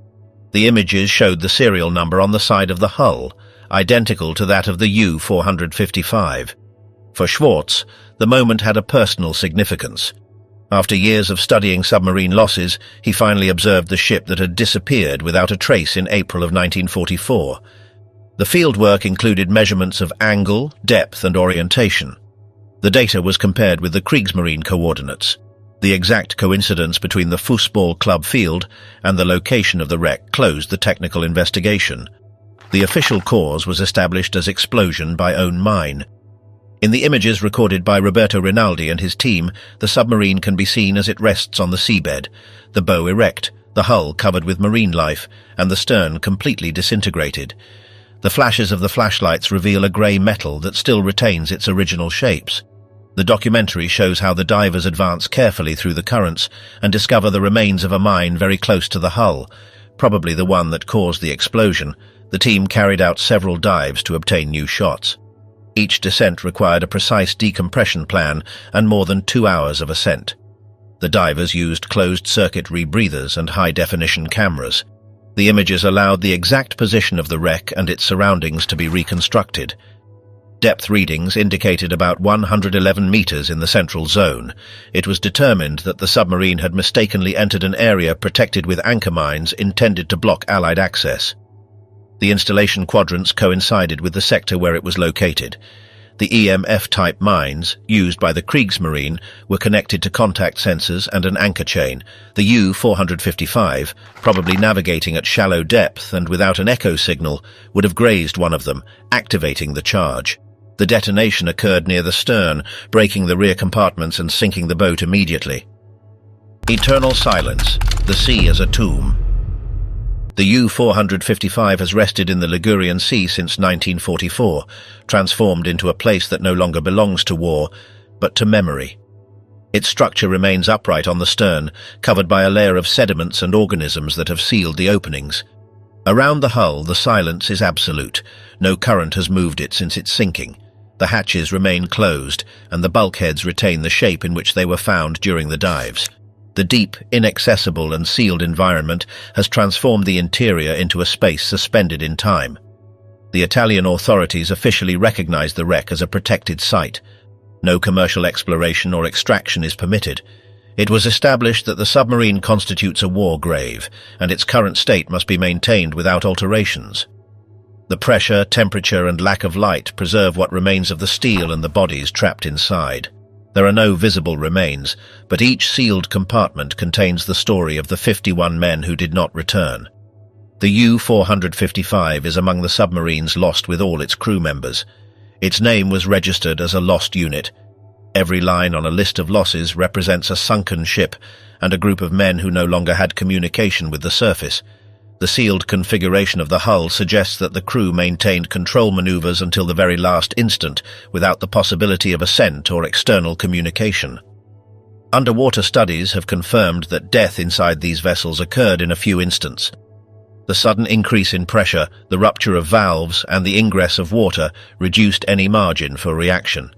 Speaker 1: The images showed the serial number on the side of the hull, identical to that of the U-455. For Schwarz, the moment had a personal significance. After years of studying submarine losses, he finally observed the ship that had disappeared without a trace in April of 1944. The fieldwork included measurements of angle, depth, and orientation. The data was compared with the Kriegsmarine coordinates. The exact coincidence between the Fußball club field and the location of the wreck closed the technical investigation. The official cause was established as explosion by own mine. In the images recorded by Roberto Rinaldi and his team, the submarine can be seen as it rests on the seabed, the bow erect, the hull covered with marine life, and the stern completely disintegrated. The flashes of the flashlights reveal a grey metal that still retains its original shapes. The documentary shows how the divers advance carefully through the currents and discover the remains of a mine very close to the hull, probably the one that caused the explosion. The team carried out several dives to obtain new shots. Each descent required a precise decompression plan and more than 2 hours of ascent. The divers used closed-circuit rebreathers and high-definition cameras. The images allowed the exact position of the wreck and its surroundings to be reconstructed. Depth readings indicated about 111 meters in the central zone. It was determined that the submarine had mistakenly entered an area protected with anchor mines intended to block Allied access. The installation quadrants coincided with the sector where it was located. The EMF-type mines, used by the Kriegsmarine, were connected to contact sensors and an anchor chain. The U-455, probably navigating at shallow depth and without an echo signal, would have grazed one of them, activating the charge. The detonation occurred near the stern, breaking the rear compartments and sinking the boat immediately. Eternal silence, the sea as a tomb. The U-455 has rested in the Ligurian Sea since 1944, transformed into a place that no longer belongs to war, but to memory. Its structure remains upright on the stern, covered by a layer of sediments and organisms that have sealed the openings. Around the hull, the silence is absolute. No current has moved it since its sinking. The hatches remain closed, and the bulkheads retain the shape in which they were found during the dives. The deep, inaccessible and sealed environment has transformed the interior into a space suspended in time. The Italian authorities officially recognize the wreck as a protected site. No commercial exploration or extraction is permitted. It was established that the submarine constitutes a war grave, and its current state must be maintained without alterations. The pressure, temperature, and lack of light preserve what remains of the steel and the bodies trapped inside. There are no visible remains, but each sealed compartment contains the story of the 51 men who did not return. The U-455 is among the submarines lost with all its crew members. Its name was registered as a lost unit. Every line on a list of losses represents a sunken ship and a group of men who no longer had communication with the surface. The sealed configuration of the hull suggests that the crew maintained control maneuvers until the very last instant, without the possibility of ascent or external communication. Underwater studies have confirmed that death inside these vessels occurred in a few instants. The sudden increase in pressure, the rupture of valves, and the ingress of water reduced any margin for reaction.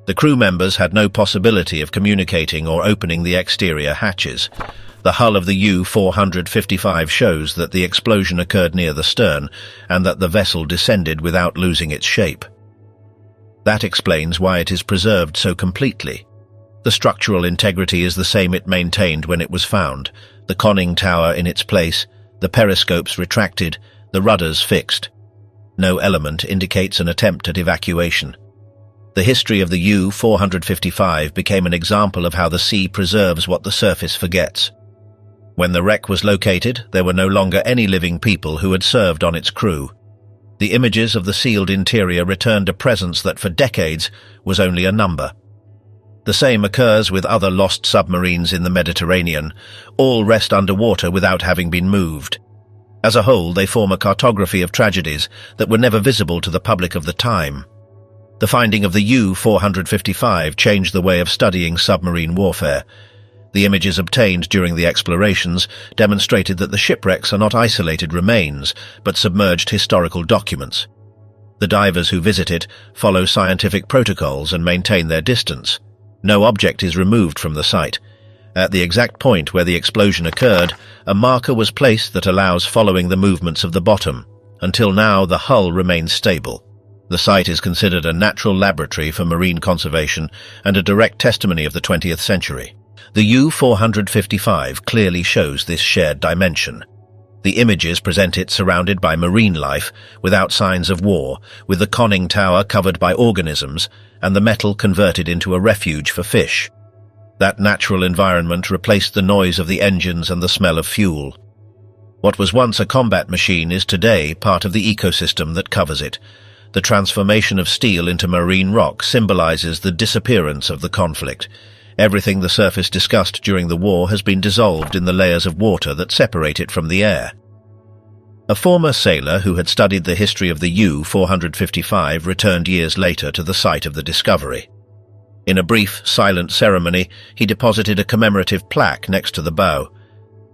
Speaker 1: The crew members had no possibility of communicating or opening the exterior hatches. The hull of the U-455 shows that the explosion occurred near the stern and that the vessel descended without losing its shape. That explains why it is preserved so completely. The structural integrity is the same it maintained when it was found, the conning tower in its place, the periscopes retracted, the rudders fixed. No element indicates an attempt at evacuation. The history of the U-455 became an example of how the sea preserves what the surface forgets. When the wreck was located, there were no longer any living people who had served on its crew. The images of the sealed interior returned a presence that for decades was only a number. The same occurs with other lost submarines in the Mediterranean. All rest underwater without having been moved. As a whole, they form a cartography of tragedies that were never visible to the public of the time. The finding of the U-455 changed the way of studying submarine warfare. The images obtained during the explorations demonstrated that the shipwrecks are not isolated remains, but submerged historical documents. The divers who visit it follow scientific protocols and maintain their distance. No object is removed from the site. At the exact point where the explosion occurred, a marker was placed that allows following the movements of the bottom. Until now, the hull remains stable. The site is considered a natural laboratory for marine conservation and a direct testimony of the 20th century. The U-455 clearly shows this shared dimension. The images present it surrounded by marine life, without signs of war, with the conning tower covered by organisms, and the metal converted into a refuge for fish. That natural environment replaced the noise of the engines and the smell of fuel. What was once a combat machine is today part of the ecosystem that covers it. The transformation of steel into marine rock symbolizes the disappearance of the conflict. Everything the surface discussed during the war has been dissolved in the layers of water that separate it from the air. A former sailor who had studied the history of the U-455 returned years later to the site of the discovery. In a brief, silent ceremony, he deposited a commemorative plaque next to the bow.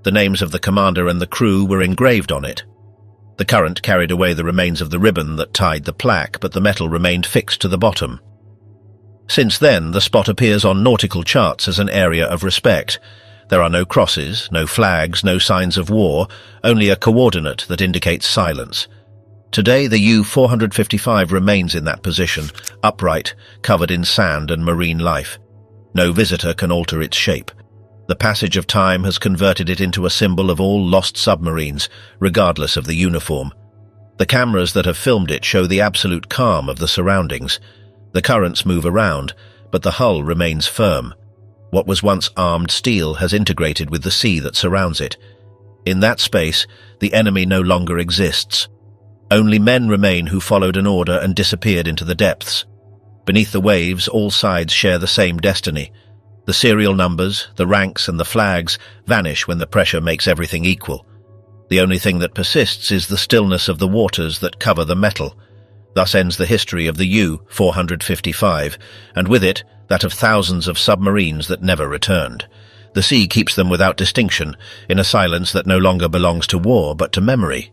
Speaker 1: The names of the commander and the crew were engraved on it. The current carried away the remains of the ribbon that tied the plaque, but the metal remained fixed to the bottom. Since then, the spot appears on nautical charts as an area of respect. There are no crosses, no flags, no signs of war, only a coordinate that indicates silence. Today, the U-455 remains in that position, upright, covered in sand and marine life. No visitor can alter its shape. The passage of time has converted it into a symbol of all lost submarines, regardless of the uniform. The cameras that have filmed it show the absolute calm of the surroundings. The currents move around, but the hull remains firm. What was once armed steel has integrated with the sea that surrounds it. In that space, the enemy no longer exists. Only men remain who followed an order and disappeared into the depths. Beneath the waves, all sides share the same destiny. The serial numbers, the ranks and the flags vanish when the pressure makes everything equal. The only thing that persists is the stillness of the waters that cover the metal. Thus ends the history of the U-455, and with it, that of thousands of submarines that never returned. The sea keeps them without distinction, in a silence that no longer belongs to war but to memory.